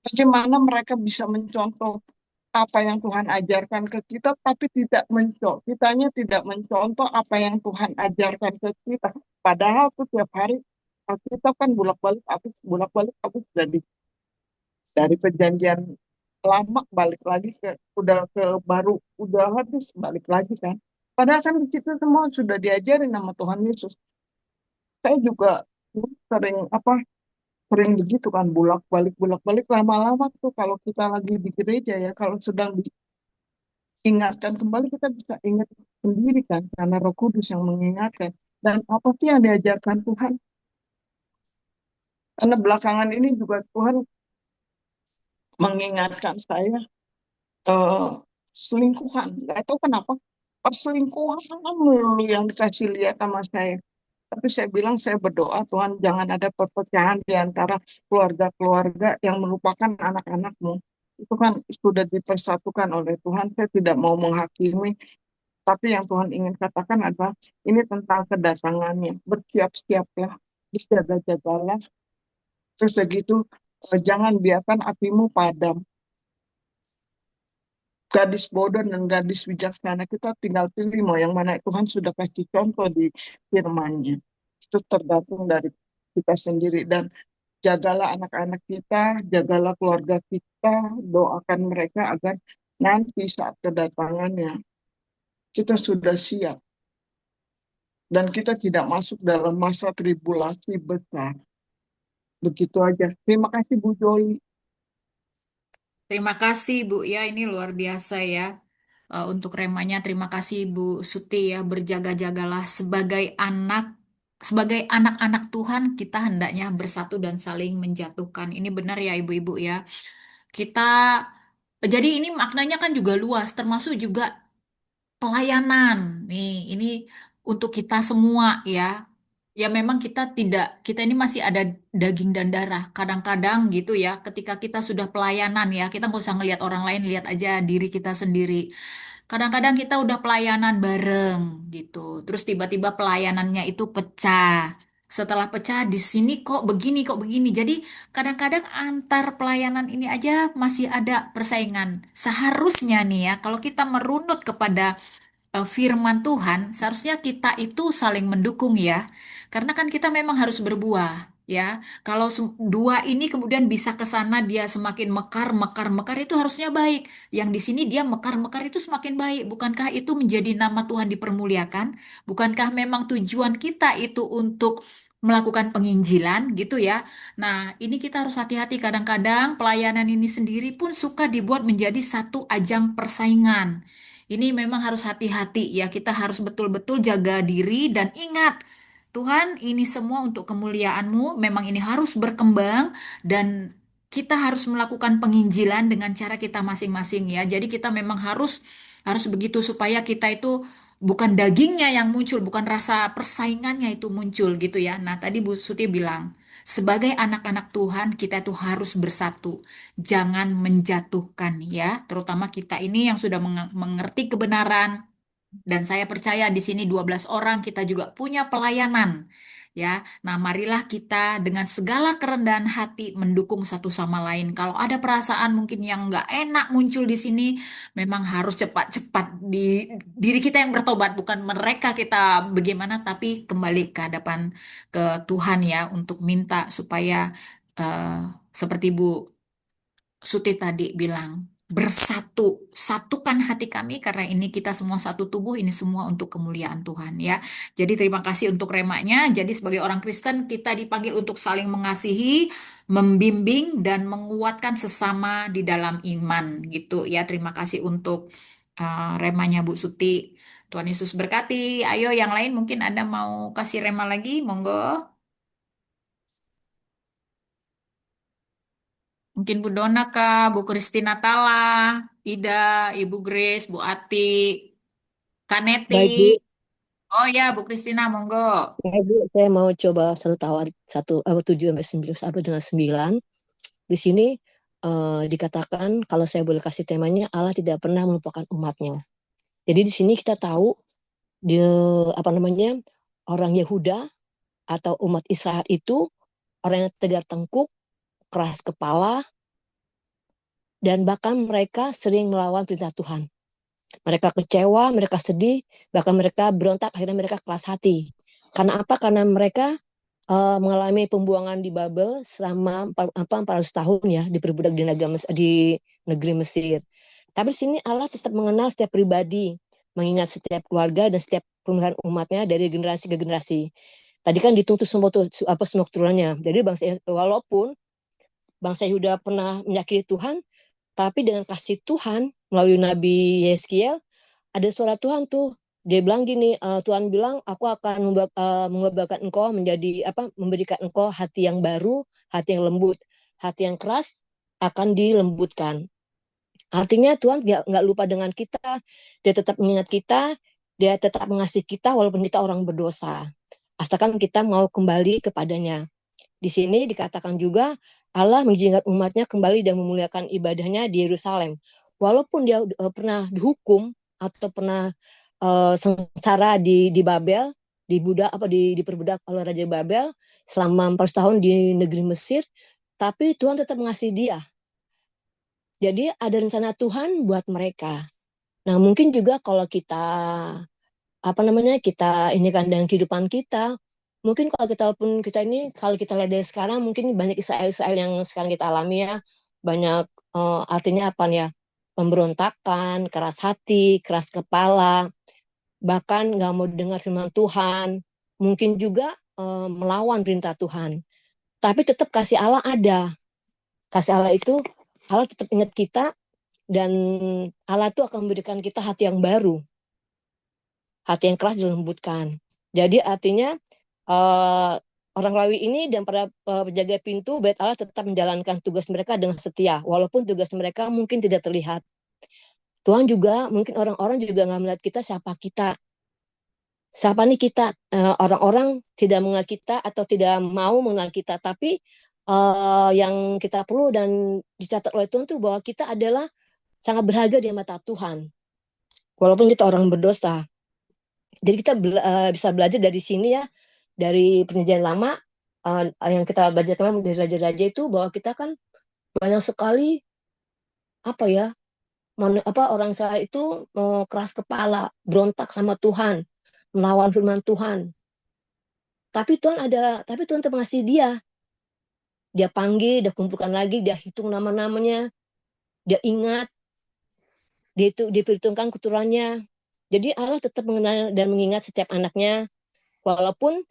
Bagaimana mereka bisa mencontoh apa yang Tuhan ajarkan ke kita, tapi kitanya tidak mencontoh apa yang Tuhan ajarkan ke kita. Padahal tuh tiap hari kita kan bolak-balik habis dari perjanjian lama balik lagi udah ke baru, udah habis balik lagi kan. Padahal kan di situ semua sudah diajarin sama Tuhan Yesus. Saya juga sering begitu kan, bolak-balik lama-lama tuh kalau kita lagi di gereja ya, kalau sedang diingatkan kembali kita bisa ingat sendiri kan, karena Roh Kudus yang mengingatkan. Dan apa sih yang diajarkan Tuhan? Karena belakangan ini juga Tuhan mengingatkan saya selingkuhan. Nggak tahu kenapa perselingkuhan melulu yang dikasih lihat sama saya. Tapi saya bilang, saya berdoa Tuhan jangan ada perpecahan di antara keluarga-keluarga yang melupakan anak-anakmu. Itu kan sudah dipersatukan oleh Tuhan. Saya tidak mau menghakimi, tapi yang Tuhan ingin katakan adalah ini tentang kedatangannya. Bersiap-siaplah, berjaga-jagalah. Terus begitu, jangan biarkan apimu padam. Gadis bodoh dan gadis bijaksana, kita tinggal pilih mau yang mana. Tuhan sudah kasih contoh di firman-Nya. Itu tergantung dari kita sendiri. Dan jagalah anak-anak kita, jagalah keluarga kita, doakan mereka agar nanti saat kedatangannya kita sudah siap. Dan kita tidak masuk dalam masa tribulasi besar. Begitu aja. Terima kasih Bu Joy. Terima kasih Bu ya, ini luar biasa ya. Untuk remanya terima kasih Bu Suti ya, berjaga-jagalah sebagai anak-anak Tuhan kita hendaknya bersatu dan saling menjatuhkan. Ini benar ya Ibu-ibu ya. Kita jadi ini maknanya kan juga luas, termasuk juga pelayanan. Nih, ini untuk kita semua ya. Ya memang kita ini masih ada daging dan darah. Kadang-kadang gitu ya, ketika kita sudah pelayanan ya, kita nggak usah ngelihat orang lain, lihat aja diri kita sendiri. Kadang-kadang kita udah pelayanan bareng gitu. Terus tiba-tiba pelayanannya itu pecah. Setelah pecah di sini kok begini. Jadi kadang-kadang antar pelayanan ini aja masih ada persaingan. Seharusnya nih ya, kalau kita merunut kepada firman Tuhan, seharusnya kita itu saling mendukung ya. Karena kan kita memang harus berbuah ya. Kalau dua ini kemudian bisa ke sana dia semakin mekar, mekar, mekar itu harusnya baik. Yang di sini dia mekar, mekar itu semakin baik. Bukankah itu menjadi nama Tuhan dipermuliakan? Bukankah memang tujuan kita itu untuk melakukan penginjilan gitu ya. Nah, ini kita harus hati-hati kadang-kadang pelayanan ini sendiri pun suka dibuat menjadi satu ajang persaingan. Ini memang harus hati-hati ya, kita harus betul-betul jaga diri dan ingat, Tuhan ini semua untuk kemuliaan-Mu, memang ini harus berkembang dan kita harus melakukan penginjilan dengan cara kita masing-masing ya. Jadi kita memang harus begitu supaya kita itu bukan dagingnya yang muncul, bukan rasa persaingannya itu muncul gitu ya. Nah, tadi Bu Suti bilang, sebagai anak-anak Tuhan kita itu harus bersatu. Jangan menjatuhkan ya, terutama kita ini yang sudah mengerti kebenaran dan saya percaya di sini 12 orang kita juga punya pelayanan ya. Nah, marilah kita dengan segala kerendahan hati mendukung satu sama lain. Kalau ada perasaan mungkin yang nggak enak muncul di sini, memang harus cepat-cepat di diri kita yang bertobat, bukan mereka kita bagaimana, tapi kembali ke hadapan ke Tuhan ya untuk minta supaya eh, seperti Bu Suti tadi bilang, bersatu, satukan hati kami karena ini kita semua satu tubuh, ini semua untuk kemuliaan Tuhan ya. Jadi terima kasih untuk remaknya. Jadi sebagai orang Kristen kita dipanggil untuk saling mengasihi, membimbing dan menguatkan sesama di dalam iman gitu ya. Terima kasih untuk remanya Bu Suti. Tuhan Yesus berkati. Ayo yang lain mungkin Anda mau kasih rema lagi, monggo. Mungkin Bu Dona kah, Bu Christina Tala, Ida, Ibu Grace, Bu Ati, Kaneti. Baik, Bu. Oh ya, Bu Christina, monggo. Baik, Bu. Saya mau coba tujuh sampai 9 sampai dengan 9. Di sini dikatakan, kalau saya boleh kasih temanya, Allah tidak pernah melupakan umatnya. Jadi di sini kita tahu orang Yehuda atau umat Israel itu orang yang tegar tengkuk, keras kepala, dan bahkan mereka sering melawan perintah Tuhan. Mereka kecewa, mereka sedih, bahkan mereka berontak, akhirnya mereka keras hati. Karena apa? Karena mereka mengalami pembuangan di Babel selama 400 tahun ya, diperbudak di negeri Mesir. Tapi di sini Allah tetap mengenal setiap pribadi, mengingat setiap keluarga dan setiap pemilihan umatnya dari generasi ke generasi. Tadi kan dituntut semua keturunannya. Jadi walaupun bangsa Yehuda pernah menyakiti Tuhan, tapi dengan kasih Tuhan melalui Nabi Yeskiel, ada suara Tuhan tuh. Dia bilang gini, Tuhan bilang, aku akan mengubahkan engkau menjadi memberikan engkau hati yang baru, hati yang lembut, hati yang keras akan dilembutkan. Artinya Tuhan nggak lupa dengan kita, dia tetap mengingat kita, dia tetap mengasihi kita walaupun kita orang berdosa. Asalkan kita mau kembali kepadanya. Di sini dikatakan juga Allah mengizinkan umatnya kembali dan memuliakan ibadahnya di Yerusalem. Walaupun dia pernah dihukum atau pernah sengsara di Babel, diperbudak oleh Raja Babel selama 400 tahun di negeri Mesir, tapi Tuhan tetap mengasihi dia. Jadi ada rencana Tuhan buat mereka. Nah, mungkin juga kalau kita kita ini kan dengan kehidupan kita, mungkin kalau kita lihat dari sekarang, mungkin banyak Israel yang sekarang kita alami ya, banyak artinya apa ya, pemberontakan, keras hati, keras kepala, bahkan nggak mau dengar firman Tuhan, mungkin juga melawan perintah Tuhan. Tapi tetap kasih Allah ada. Kasih Allah itu, Allah tetap ingat kita, dan Allah itu akan memberikan kita hati yang baru. Hati yang keras dilembutkan. Jadi artinya orang Lawi ini dan para penjaga pintu Bait Allah tetap menjalankan tugas mereka dengan setia, walaupun tugas mereka mungkin tidak terlihat. Tuhan juga, mungkin orang-orang juga nggak melihat kita siapa kita. Siapa nih kita? Orang-orang tidak mengenal kita atau tidak mau mengenal kita, tapi yang kita perlu dan dicatat oleh Tuhan itu bahwa kita adalah sangat berharga di mata Tuhan. Walaupun kita orang berdosa. Jadi kita bisa belajar dari sini ya, dari perjanjian lama, yang kita belajar kemarin dari raja-raja itu, bahwa kita kan banyak sekali orang Israel itu keras kepala, berontak sama Tuhan, melawan firman Tuhan. Tapi Tuhan tetap mengasihi dia. Dia panggil, dia kumpulkan lagi, dia hitung nama-namanya, dia ingat, dia diperhitungkan keturunannya. Jadi Allah tetap mengenal dan mengingat setiap anaknya, walaupun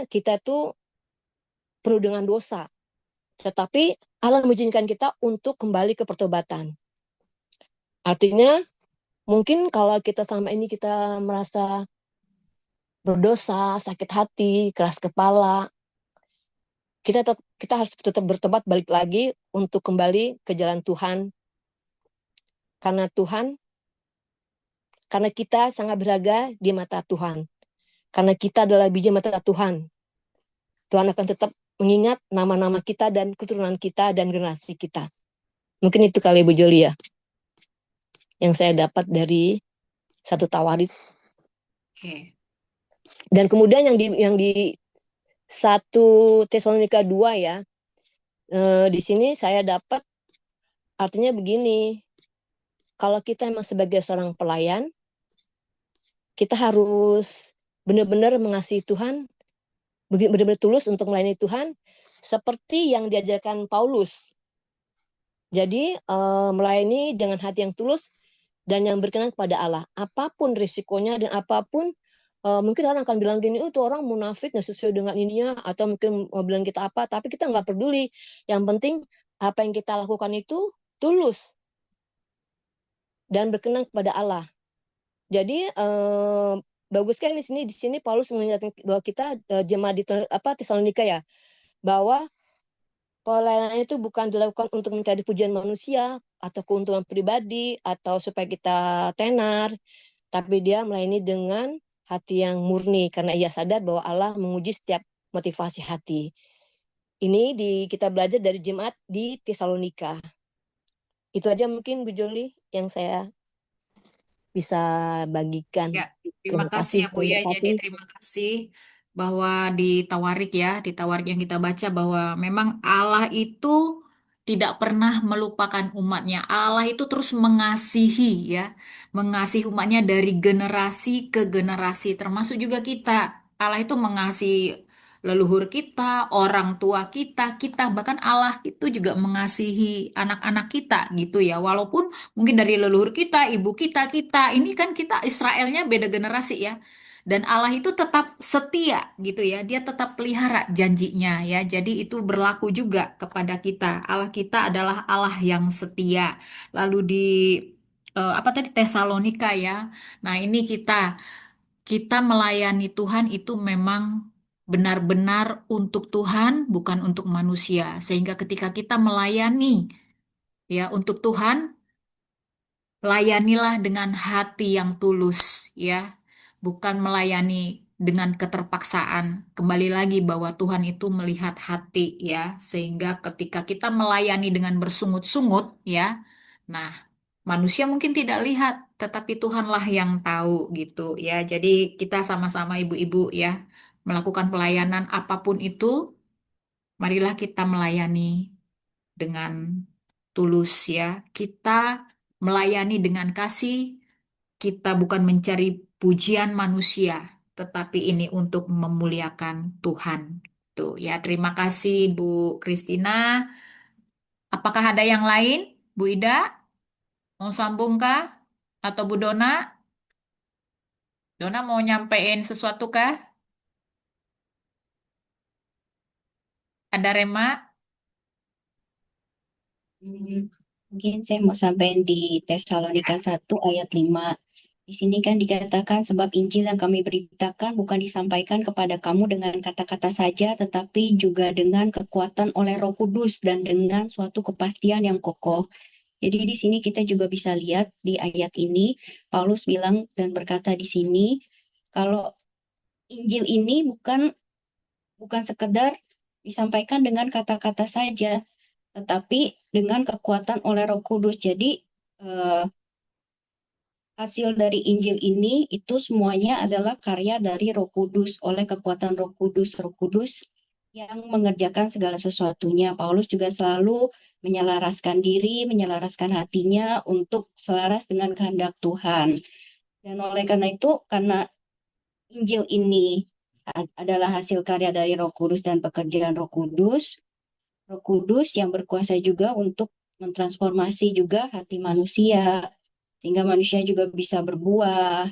kita tuh penuh dengan dosa, tetapi Allah mengizinkan kita untuk kembali ke pertobatan. Artinya mungkin kalau kita selama ini kita merasa berdosa, sakit hati, keras kepala, kita harus tetap bertobat balik lagi untuk kembali ke jalan Tuhan. Karena kita sangat berharga di mata Tuhan. Karena kita adalah biji mata Tuhan. Tuhan akan tetap mengingat nama-nama kita dan keturunan kita dan generasi kita. Mungkin itu kali Bu Jolia yang saya dapat dari 1 Tawarik. Oke. Dan kemudian yang di 1 Tesalonika 2 ya, di sini saya dapat artinya begini, kalau kita memang sebagai seorang pelayan, kita harus benar-benar mengasihi Tuhan, benar-benar tulus untuk melayani Tuhan, seperti yang diajarkan Paulus. Jadi melayani dengan hati yang tulus dan yang berkenan kepada Allah. Apapun risikonya dan apapun, mungkin orang akan bilang gini, itu orang munafik, nggak sesuai dengan ininya, atau mungkin mau bilang kita apa, tapi kita nggak peduli. Yang penting apa yang kita lakukan itu tulus dan berkenan kepada Allah. Jadi bagus kan di sini Paulus mengingatkan bahwa kita jemaat di Tesalonika ya, bahwa pelayanan itu bukan dilakukan untuk mencari pujian manusia atau keuntungan pribadi atau supaya kita tenar, tapi dia melayani dengan hati yang murni karena ia sadar bahwa Allah menguji setiap motivasi hati. Ini kita belajar dari jemaat di Tesalonika. Itu aja mungkin Bu Joli yang saya bisa bagikan. Ya, terima kasih ya Bu ya. Jadi terima kasih bahwa di Tawarik yang kita baca bahwa memang Allah itu tidak pernah melupakan umatnya. Allah itu terus mengasihi ya, mengasihi umatnya dari generasi ke generasi, termasuk juga kita. Allah itu mengasihi leluhur kita, orang tua kita, bahkan Allah itu juga mengasihi anak-anak kita gitu ya. Walaupun mungkin dari leluhur kita, ibu kita, ini kan kita Israelnya beda generasi ya. Dan Allah itu tetap setia gitu ya. Dia tetap pelihara janjinya ya. Jadi itu berlaku juga kepada kita. Allah kita adalah Allah yang setia. Lalu di apa tadi Tesalonika ya. Nah, ini kita melayani Tuhan itu memang benar-benar untuk Tuhan, bukan untuk manusia. Sehingga ketika kita melayani ya untuk Tuhan, layanilah dengan hati yang tulus, ya, bukan melayani dengan keterpaksaan. Kembali lagi bahwa Tuhan itu melihat hati, ya, sehingga ketika kita melayani dengan bersungut-sungut, ya, nah, manusia mungkin tidak lihat, tetapi Tuhanlah yang tahu, gitu, ya. Jadi kita sama-sama ibu-ibu, ya, melakukan pelayanan apapun itu, marilah kita melayani dengan tulus ya. Kita melayani dengan kasih, kita bukan mencari pujian manusia, tetapi ini untuk memuliakan Tuhan. Tuh ya, terima kasih Bu Kristina. Apakah ada yang lain? Bu Ida, mau sambung kah? Atau Bu Dona? Dona mau nyampein sesuatu kah? Ada Rema? Mungkin saya mau sampaikan di Tesalonika 1 ayat 5. Di sini kan dikatakan sebab Injil yang kami beritakan bukan disampaikan kepada kamu dengan kata-kata saja, tetapi juga dengan kekuatan oleh Roh Kudus dan dengan suatu kepastian yang kokoh. Jadi di sini kita juga bisa lihat di ayat ini, Paulus bilang dan berkata di sini, kalau Injil ini bukan sekedar disampaikan dengan kata-kata saja, tetapi dengan kekuatan oleh Roh Kudus. Jadi eh, hasil dari Injil ini itu semuanya adalah karya dari Roh Kudus, oleh kekuatan Roh Kudus yang mengerjakan segala sesuatunya. Paulus juga selalu menyelaraskan diri, menyelaraskan hatinya untuk selaras dengan kehendak Tuhan. Dan oleh karena itu, karena Injil ini adalah hasil karya dari Roh Kudus dan pekerjaan Roh Kudus yang berkuasa juga untuk mentransformasi juga hati manusia, sehingga manusia juga bisa berbuah,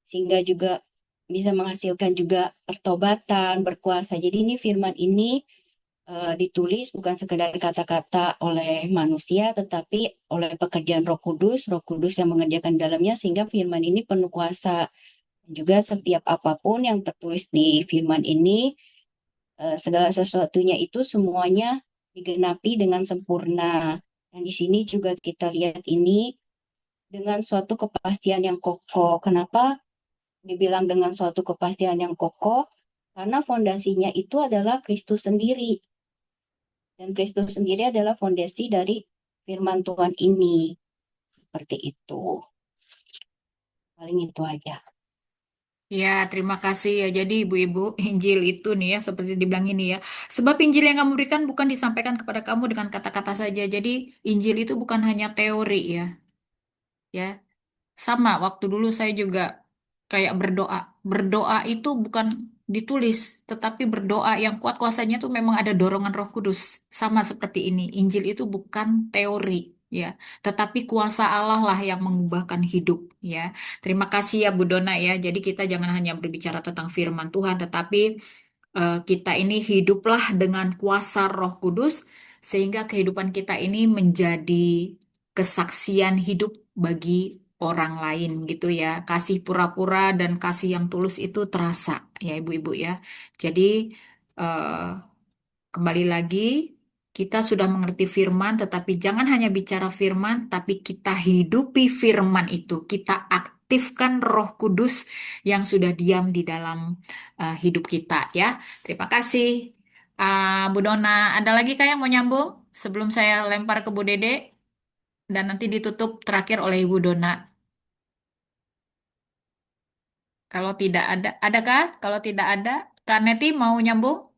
sehingga juga bisa menghasilkan juga pertobatan, berkuasa. Jadi ini firman ini ditulis bukan sekedar kata-kata oleh manusia, tetapi oleh pekerjaan Roh Kudus yang mengerjakan dalamnya, sehingga firman ini penuh kuasa. Dan juga setiap apapun yang tertulis di firman ini, segala sesuatunya itu semuanya digenapi dengan sempurna. Dan di sini juga kita lihat ini dengan suatu kepastian yang kokoh. Kenapa dibilang dengan suatu kepastian yang kokoh? Karena fondasinya itu adalah Kristus sendiri. Dan Kristus sendiri adalah fondasi dari firman Tuhan ini. Seperti itu. Paling itu aja. Ya, terima kasih ya. Jadi ibu-ibu, Injil itu nih ya, seperti dibilang ini ya. Sebab Injil yang kamu berikan bukan disampaikan kepada kamu dengan kata-kata saja. Jadi Injil itu bukan hanya teori ya. Ya, sama waktu dulu saya juga kayak berdoa. Berdoa itu bukan ditulis, tetapi berdoa yang kuat kuasanya itu memang ada dorongan Roh Kudus. Sama seperti ini. Injil itu bukan teori ya, tetapi kuasa Allah lah yang mengubahkan hidup ya. Terima kasih ya Bu Dona ya. Jadi kita jangan hanya berbicara tentang firman Tuhan, tetapi kita ini hiduplah dengan kuasa Roh Kudus sehingga kehidupan kita ini menjadi kesaksian hidup bagi orang lain gitu ya. Kasih pura-pura dan kasih yang tulus itu terasa ya ibu-ibu ya. Jadi eh, kembali lagi, kita sudah mengerti firman, tetapi jangan hanya bicara firman, tapi kita hidupi firman itu. Kita aktifkan Roh Kudus yang sudah diam di dalam hidup kita ya. Terima kasih. Bu Dona, ada lagi kah yang mau nyambung sebelum saya lempar ke Bu Dede dan nanti ditutup terakhir oleh Ibu Dona. Kalau tidak ada, adakah? Kalau tidak ada, Kak Neti mau nyambung?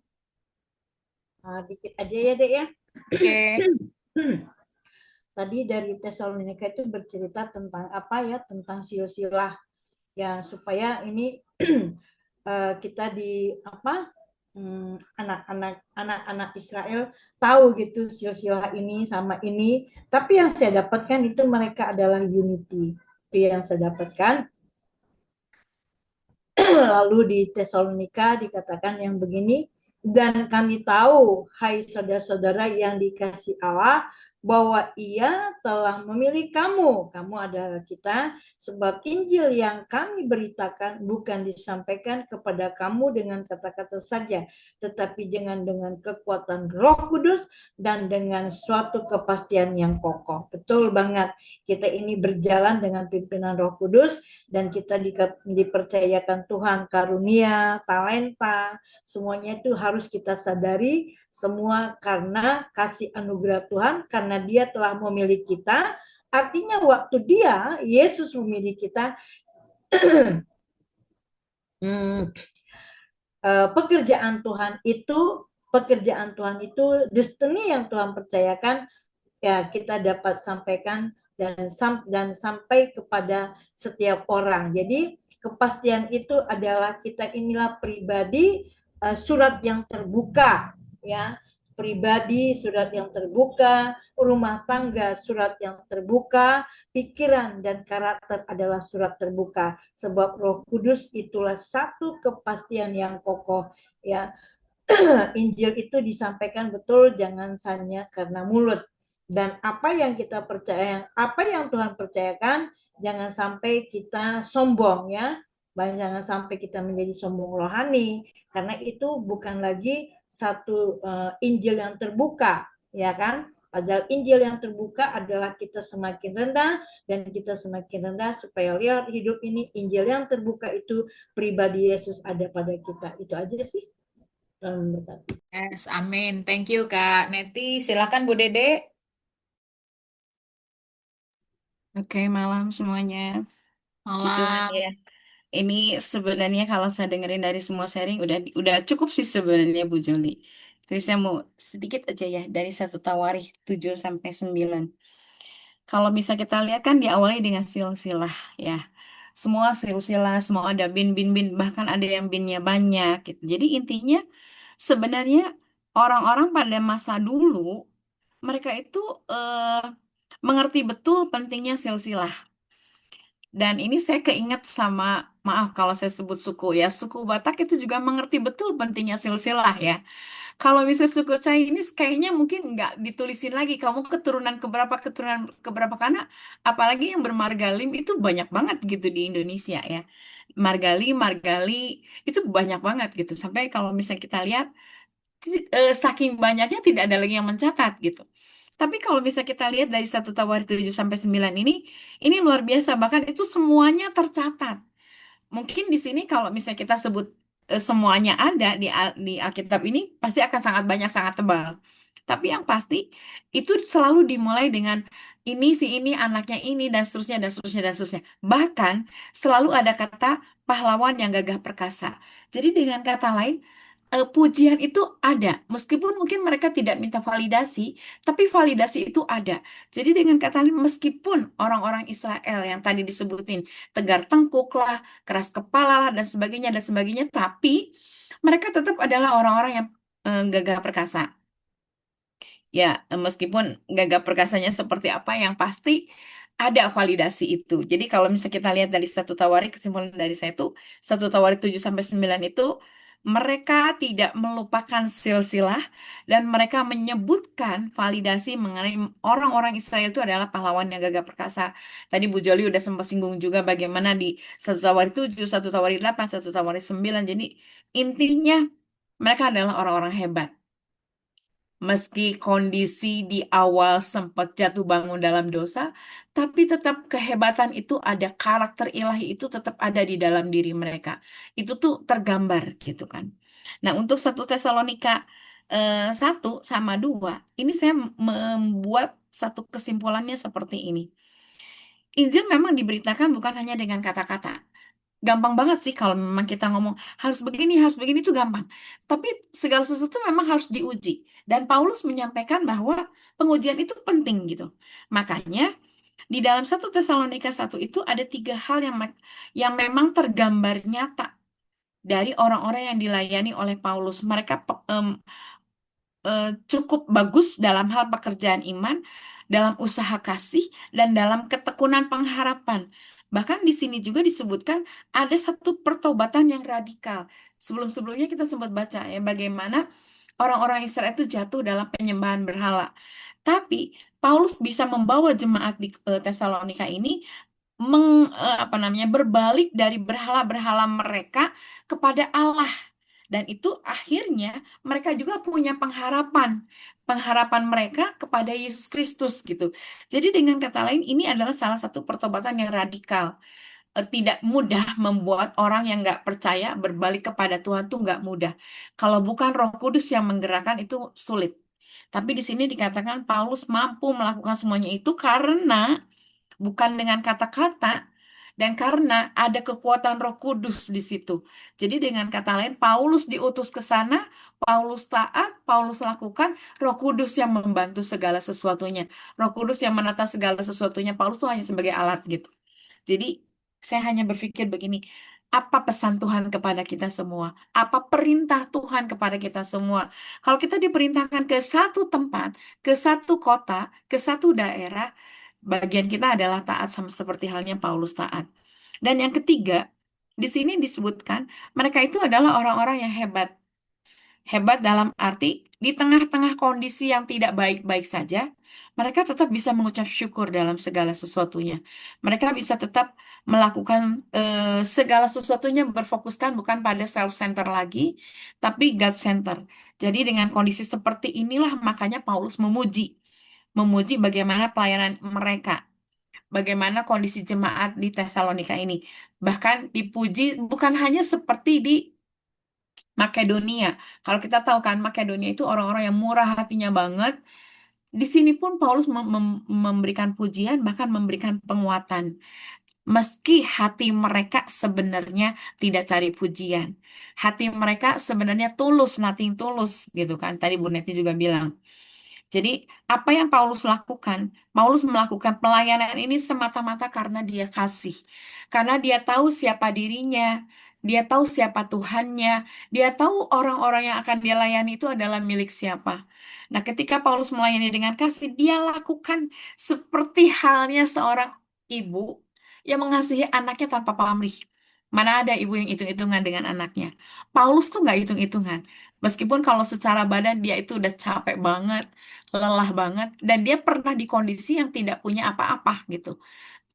Dikit aja ya, Dek ya. Oke. Tadi dari Tesalonika itu bercerita tentang apa ya, tentang silsilah ya, supaya ini kita di apa, anak-anak Israel tahu gitu silsilah ini sama ini. Tapi yang saya dapatkan itu mereka adalah unity. Itu yang saya dapatkan. Lalu di Tesalonika dikatakan yang begini, dan kami tahu, hai saudara-saudara yang dikasih Allah, bahwa ia telah memilih kamu. Kamu adalah kita, sebab Injil yang kami beritakan bukan disampaikan kepada kamu dengan kata-kata saja, tetapi dengan kekuatan Roh Kudus dan dengan suatu kepastian yang kokoh. Betul banget. Kita ini berjalan dengan pimpinan Roh Kudus, dan kita dipercayakan Tuhan karunia, talenta, semuanya itu harus kita sadari, semua karena kasih anugerah Tuhan, karena Dia telah memilih kita. Artinya waktu Dia, Yesus memilih kita, pekerjaan Tuhan itu destiny yang Tuhan percayakan, ya kita dapat sampaikan dan sampai kepada setiap orang. Jadi kepastian itu adalah kita inilah pribadi, surat yang terbuka, ya, pribadi surat yang terbuka, rumah tangga surat yang terbuka, pikiran dan karakter adalah surat terbuka, sebab Roh Kudus itulah satu kepastian yang kokoh, ya. Injil itu disampaikan betul, jangan hanya karena mulut. Dan apa yang kita percaya, apa yang Tuhan percayakan, jangan sampai kita sombong, ya. Jangan sampai kita menjadi sombong rohani, karena itu bukan lagi satu Injil yang terbuka, ya kan? Padahal Injil yang terbuka adalah kita semakin rendah dan kita semakin rendah, supaya lihat hidup ini Injil yang terbuka itu pribadi Yesus ada pada kita. Itu aja sih. Yes, amin. Thank you, Kak Neti. Silakan Bu Dede. Oke, malam semuanya. Gitu kan Malam. ya. Ini sebenarnya kalau saya dengerin dari semua sharing udah cukup sih sebenarnya Bu Juli. Tapi saya mau sedikit aja ya dari 1 Tawarikh 7 sampai 9. Kalau bisa kita lihat kan diawali dengan silsilah ya. Semua silsilah, semua ada bin, bahkan ada yang binnya banyak gitu. Jadi intinya sebenarnya orang-orang pada masa dulu mereka itu eh, mengerti betul pentingnya silsilah. Dan ini saya keinget sama, maaf kalau saya sebut suku ya, suku Batak itu juga mengerti betul pentingnya silsilah ya. Kalau misalnya suku Chinese kayaknya mungkin nggak ditulisin lagi kamu keturunan keberapa, karena apalagi yang bermargalim itu banyak banget gitu di Indonesia ya. Margali itu banyak banget gitu. Sampai kalau misalnya kita lihat saking banyaknya tidak ada lagi yang mencatat gitu. Tapi kalau misalnya kita lihat dari 1 Tawarikh 7 sampai 9 ini luar biasa. Bahkan itu semuanya tercatat. Mungkin di sini kalau misalnya kita sebut semuanya ada di Alkitab ini pasti akan sangat banyak, sangat tebal. Tapi yang pasti itu selalu dimulai dengan ini si ini anaknya ini dan seterusnya dan seterusnya dan seterusnya. Bahkan selalu ada kata pahlawan yang gagah perkasa. Jadi dengan kata lain pujian itu ada, meskipun mungkin mereka tidak minta validasi, tapi validasi itu ada. Jadi dengan kata lain, meskipun orang-orang Israel yang tadi disebutin tegar tengkuk lah, keras kepala lah, dan sebagainya, tapi mereka tetap adalah orang-orang yang gagah perkasa. Ya, meskipun gagah perkasanya seperti apa, yang pasti ada validasi itu. Jadi kalau misalnya kita lihat dari 1 Tawarikh, kesimpulan dari saya itu 1 Tawarikh 7 sampai 9 itu mereka tidak melupakan silsilah dan mereka menyebutkan validasi mengenai orang-orang Israel itu adalah pahlawan yang gagah perkasa. Tadi Bu Joli udah sempat singgung juga bagaimana di 1 Tawarikh 7, 1 Tawarikh 8, 1 Tawarikh 9. Jadi intinya mereka adalah orang-orang hebat. Meski kondisi di awal sempat jatuh bangun dalam dosa, tapi tetap kehebatan itu ada, karakter ilahi itu tetap ada di dalam diri mereka. Itu tuh tergambar gitu kan. Nah, untuk 1 Tesalonika 1 sama 2, ini saya membuat satu kesimpulannya seperti ini. Injil memang diberitakan bukan hanya dengan kata-kata, gampang banget sih kalau memang kita ngomong harus begini itu gampang. Tapi segala sesuatu memang harus diuji. Dan Paulus menyampaikan bahwa pengujian itu penting gitu. Makanya di dalam 1 Tesalonika 1 itu ada 3 hal yang memang tergambar nyata dari orang-orang yang dilayani oleh Paulus. Mereka cukup bagus dalam hal pekerjaan iman, dalam usaha kasih, dan dalam ketekunan pengharapan. Bahkan di sini juga disebutkan ada satu pertobatan yang radikal. Sebelum-sebelumnya kita sempat baca ya bagaimana orang-orang Israel itu jatuh dalam penyembahan berhala. Tapi Paulus bisa membawa jemaat di Tesalonika ini berbalik dari berhala-berhala mereka kepada Allah. Dan itu akhirnya mereka juga punya pengharapan. Pengharapan mereka kepada Yesus Kristus gitu. Jadi dengan kata lain ini adalah salah satu pertobatan yang radikal. Tidak mudah membuat orang yang nggak percaya berbalik kepada Tuhan tuh nggak mudah. Kalau bukan Roh Kudus yang menggerakkan itu sulit. Tapi di sini dikatakan Paulus mampu melakukan semuanya itu karena bukan dengan kata-kata, dan karena ada kekuatan Roh Kudus di situ. Jadi dengan kata lain, Paulus diutus ke sana, Paulus taat, Paulus lakukan, Roh Kudus yang membantu segala sesuatunya. Roh Kudus yang menata segala sesuatunya, Paulus tuh hanya sebagai alat gitu. Jadi saya hanya berpikir begini, apa pesan Tuhan kepada kita semua? Apa perintah Tuhan kepada kita semua? Kalau kita diperintahkan ke satu tempat, ke satu kota, ke satu daerah, bagian kita adalah taat sama seperti halnya Paulus taat. Dan yang ketiga, di sini disebutkan mereka itu adalah orang-orang yang hebat. Hebat dalam arti di tengah-tengah kondisi yang tidak baik-baik saja, mereka tetap bisa mengucap syukur dalam segala sesuatunya. Mereka bisa tetap melakukan segala sesuatunya berfokuskan bukan pada self-center lagi, tapi God-center. Jadi dengan kondisi seperti inilah makanya Paulus memuji bagaimana pelayanan mereka, bagaimana kondisi jemaat di Tesalonika ini. Bahkan dipuji bukan hanya seperti di Makedonia. Kalau kita tahu kan Makedonia itu orang-orang yang murah hatinya banget. Di sini pun Paulus memberikan pujian, bahkan memberikan penguatan. Meski hati mereka sebenarnya tidak cari pujian. Hati mereka sebenarnya tulus, nothing tulus gitu kan. Tadi Bu Neti juga bilang. Jadi, apa yang Paulus lakukan? Paulus melakukan pelayanan ini semata-mata karena dia kasih. Karena dia tahu siapa dirinya, dia tahu siapa Tuhannya, dia tahu orang-orang yang akan dia layani itu adalah milik siapa. Nah, ketika Paulus melayani dengan kasih, dia lakukan seperti halnya seorang ibu yang mengasihi anaknya tanpa pamrih. Mana ada ibu yang hitung-hitungan dengan anaknya. Paulus tuh nggak hitung-hitungan. Meskipun kalau secara badan dia itu udah capek banget, lelah banget, dan dia pernah di kondisi yang tidak punya apa-apa gitu.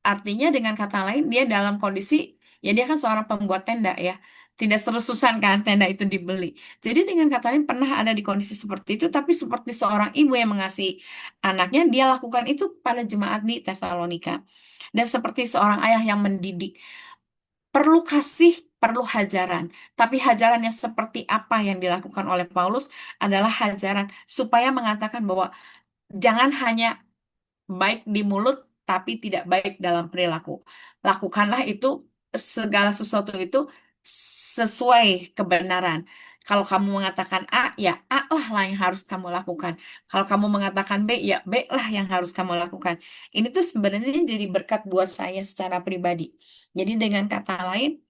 Artinya dengan kata lain, dia dalam kondisi, ya dia kan seorang pembuat tenda ya, tidak terus-terusan kan tenda itu dibeli. Jadi dengan kata lain pernah ada di kondisi seperti itu, tapi seperti seorang ibu yang mengasihi anaknya, dia lakukan itu pada jemaat di Tesalonika. Dan seperti seorang ayah yang mendidik, perlu kasih, perlu hajaran. Tapi hajaran yang seperti apa yang dilakukan oleh Paulus adalah hajaran supaya mengatakan bahwa jangan hanya baik di mulut, tapi tidak baik dalam perilaku. Lakukanlah itu, segala sesuatu itu sesuai kebenaran. Kalau kamu mengatakan A, ya lah yang harus kamu lakukan. Kalau kamu mengatakan B, ya B lah yang harus kamu lakukan. Ini tuh sebenarnya jadi berkat buat saya secara pribadi. Jadi dengan kata lain,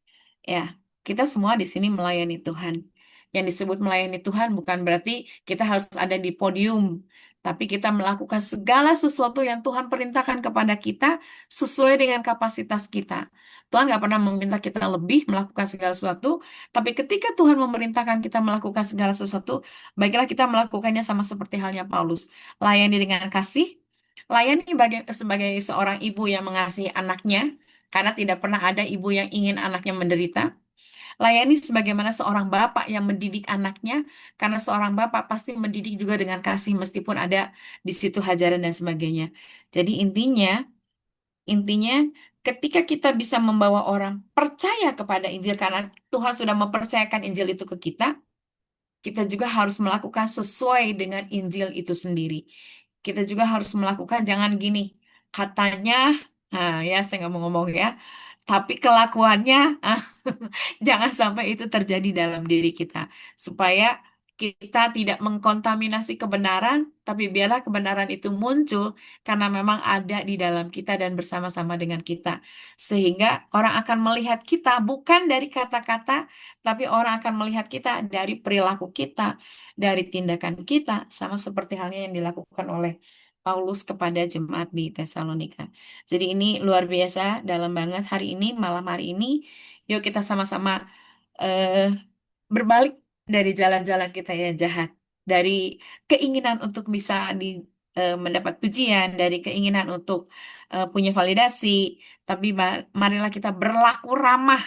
ya kita semua di sini melayani Tuhan. Yang disebut melayani Tuhan bukan berarti kita harus ada di podium, tapi kita melakukan segala sesuatu yang Tuhan perintahkan kepada kita sesuai dengan kapasitas kita. Tuhan nggak pernah meminta kita lebih melakukan segala sesuatu, tapi ketika Tuhan memerintahkan kita melakukan segala sesuatu, baiklah kita melakukannya sama seperti halnya Paulus. Layani dengan kasih, layani sebagai seorang ibu yang mengasihi anaknya, karena tidak pernah ada ibu yang ingin anaknya menderita. Layani sebagaimana seorang bapak yang mendidik anaknya, karena seorang bapak pasti mendidik juga dengan kasih meskipun ada di situ hajaran dan sebagainya. Jadi intinya ketika kita bisa membawa orang percaya kepada Injil karena Tuhan sudah mempercayakan Injil itu ke kita juga harus melakukan sesuai dengan Injil itu sendiri. Kita juga harus melakukan jangan gini, katanya, nah ya saya nggak mau ngomong ya, tapi kelakuannya jangan sampai itu terjadi dalam diri kita, supaya kita tidak mengkontaminasi kebenaran, tapi biarlah kebenaran itu muncul karena memang ada di dalam kita dan bersama-sama dengan kita. Sehingga orang akan melihat kita bukan dari kata-kata, tapi orang akan melihat kita dari perilaku kita, dari tindakan kita, sama seperti halnya yang dilakukan oleh Paulus kepada jemaat di Tesalonika. Jadi ini luar biasa, dalam banget hari ini, malam hari ini. Yuk kita sama-sama eh, berbalik dari jalan-jalan kita yang jahat, dari keinginan untuk bisa mendapat pujian, dari keinginan untuk punya validasi, tapi marilah kita berlaku ramah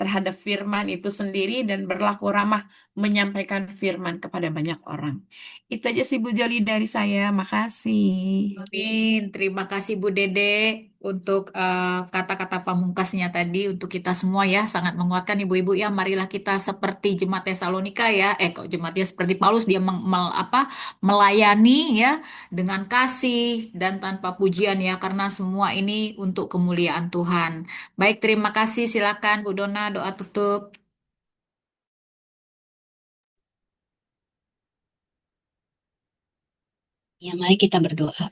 terhadap firman itu sendiri dan berlaku ramah menyampaikan firman kepada banyak orang. Itu aja sih Bu Joli dari saya. Makasih. Amin. Terima kasih Bu Dede untuk kata-kata pamungkasnya tadi untuk kita semua ya, sangat menguatkan ibu-ibu ya. Marilah kita seperti jemaat Tesalonika ya. Kok jemaatnya seperti Paulus, dia melayani ya dengan kasih dan tanpa pujian ya, karena semua ini untuk kemuliaan Tuhan. Baik, terima kasih. Silakan Bu Dona, doa tutup. Ya, mari kita berdoa.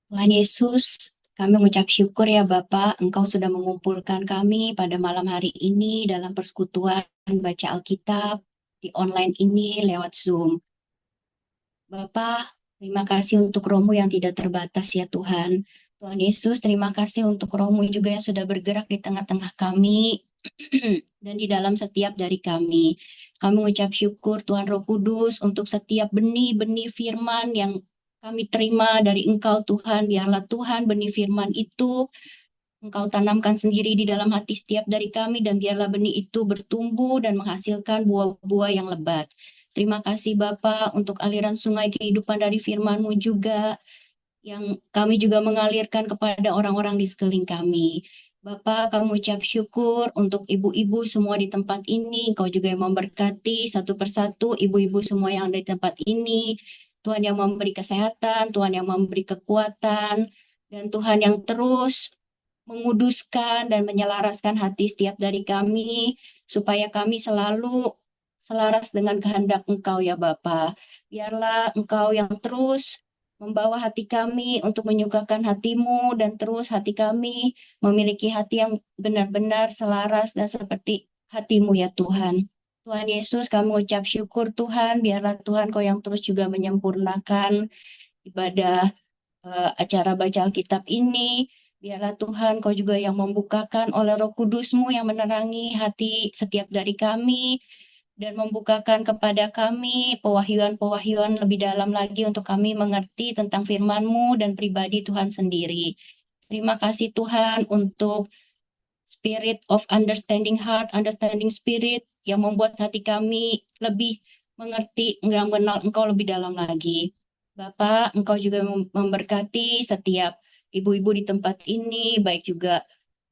Tuhan Yesus, kami mengucap syukur ya Bapak, Engkau sudah mengumpulkan kami pada malam hari ini dalam persekutuan baca Alkitab di online ini lewat Zoom. Bapak, terima kasih untuk Romo yang tidak terbatas ya Tuhan. Tuhan Yesus, terima kasih untuk Romo juga yang sudah bergerak di tengah-tengah kami dan di dalam setiap dari kami. Kami mengucap syukur Tuhan Roh Kudus untuk setiap benih-benih firman yang kami terima dari Engkau Tuhan. Biarlah Tuhan benih firman itu Engkau tanamkan sendiri di dalam hati setiap dari kami dan biarlah benih itu bertumbuh dan menghasilkan buah-buah yang lebat. Terima kasih Bapa untuk aliran sungai kehidupan dari firman-Mu juga yang kami juga mengalirkan kepada orang-orang di sekeliling kami. Bapa, kami ucap syukur untuk ibu-ibu semua di tempat ini. Engkau juga yang memberkati satu persatu ibu-ibu semua yang ada di tempat ini. Tuhan yang memberi kesehatan, Tuhan yang memberi kekuatan, dan Tuhan yang terus menguduskan dan menyelaraskan hati setiap dari kami, supaya kami selalu selaras dengan kehendak Engkau ya Bapa. Biarlah Engkau yang terus membawa hati kami untuk menyukakan hati-Mu dan terus hati kami memiliki hati yang benar-benar selaras dan seperti hati-Mu ya Tuhan. Tuhan Yesus, kami ucap syukur Tuhan, biarlah Tuhan Kau yang terus juga menyempurnakan ibadah acara baca Alkitab ini. Biarlah Tuhan Kau juga yang membukakan oleh Roh Kudus-Mu yang menerangi hati setiap dari kami dan membukakan kepada kami pewahyuan-pewahyuan lebih dalam lagi untuk kami mengerti tentang firman-Mu dan pribadi Tuhan sendiri. Terima kasih Tuhan untuk spirit of understanding heart, understanding spirit yang membuat hati kami lebih mengerti, mengenal Engkau lebih dalam lagi. Bapak, Engkau juga memberkati setiap ibu-ibu di tempat ini, baik juga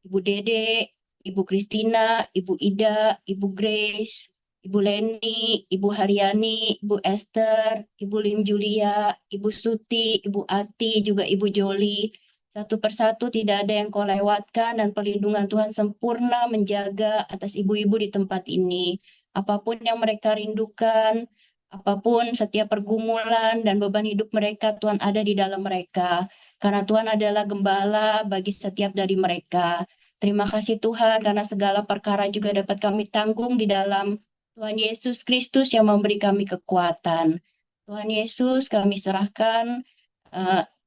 Ibu Dede, Ibu Christina, Ibu Ida, Ibu Grace, Ibu Leni, Ibu Haryani, Ibu Esther, Ibu Lim Julia, Ibu Suti, Ibu Ati, juga Ibu Joli. Satu persatu tidak ada yang Kau lewatkan dan perlindungan Tuhan sempurna menjaga atas ibu-ibu di tempat ini. Apapun yang mereka rindukan, apapun setiap pergumulan dan beban hidup mereka, Tuhan ada di dalam mereka. Karena Tuhan adalah gembala bagi setiap dari mereka. Terima kasih Tuhan karena segala perkara juga dapat kami tanggung di dalam Tuhan Yesus Kristus yang memberi kami kekuatan. Tuhan Yesus, kami serahkan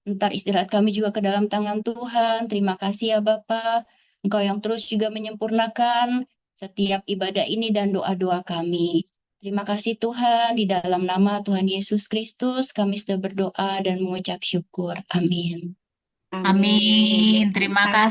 ntar istirahat kami juga ke dalam tangan Tuhan. Terima kasih ya Bapa. Engkau yang terus juga menyempurnakan setiap ibadah ini dan doa-doa kami. Terima kasih Tuhan, di dalam nama Tuhan Yesus Kristus kami sudah berdoa dan mengucap syukur. Amin. Amin. Terima kasih.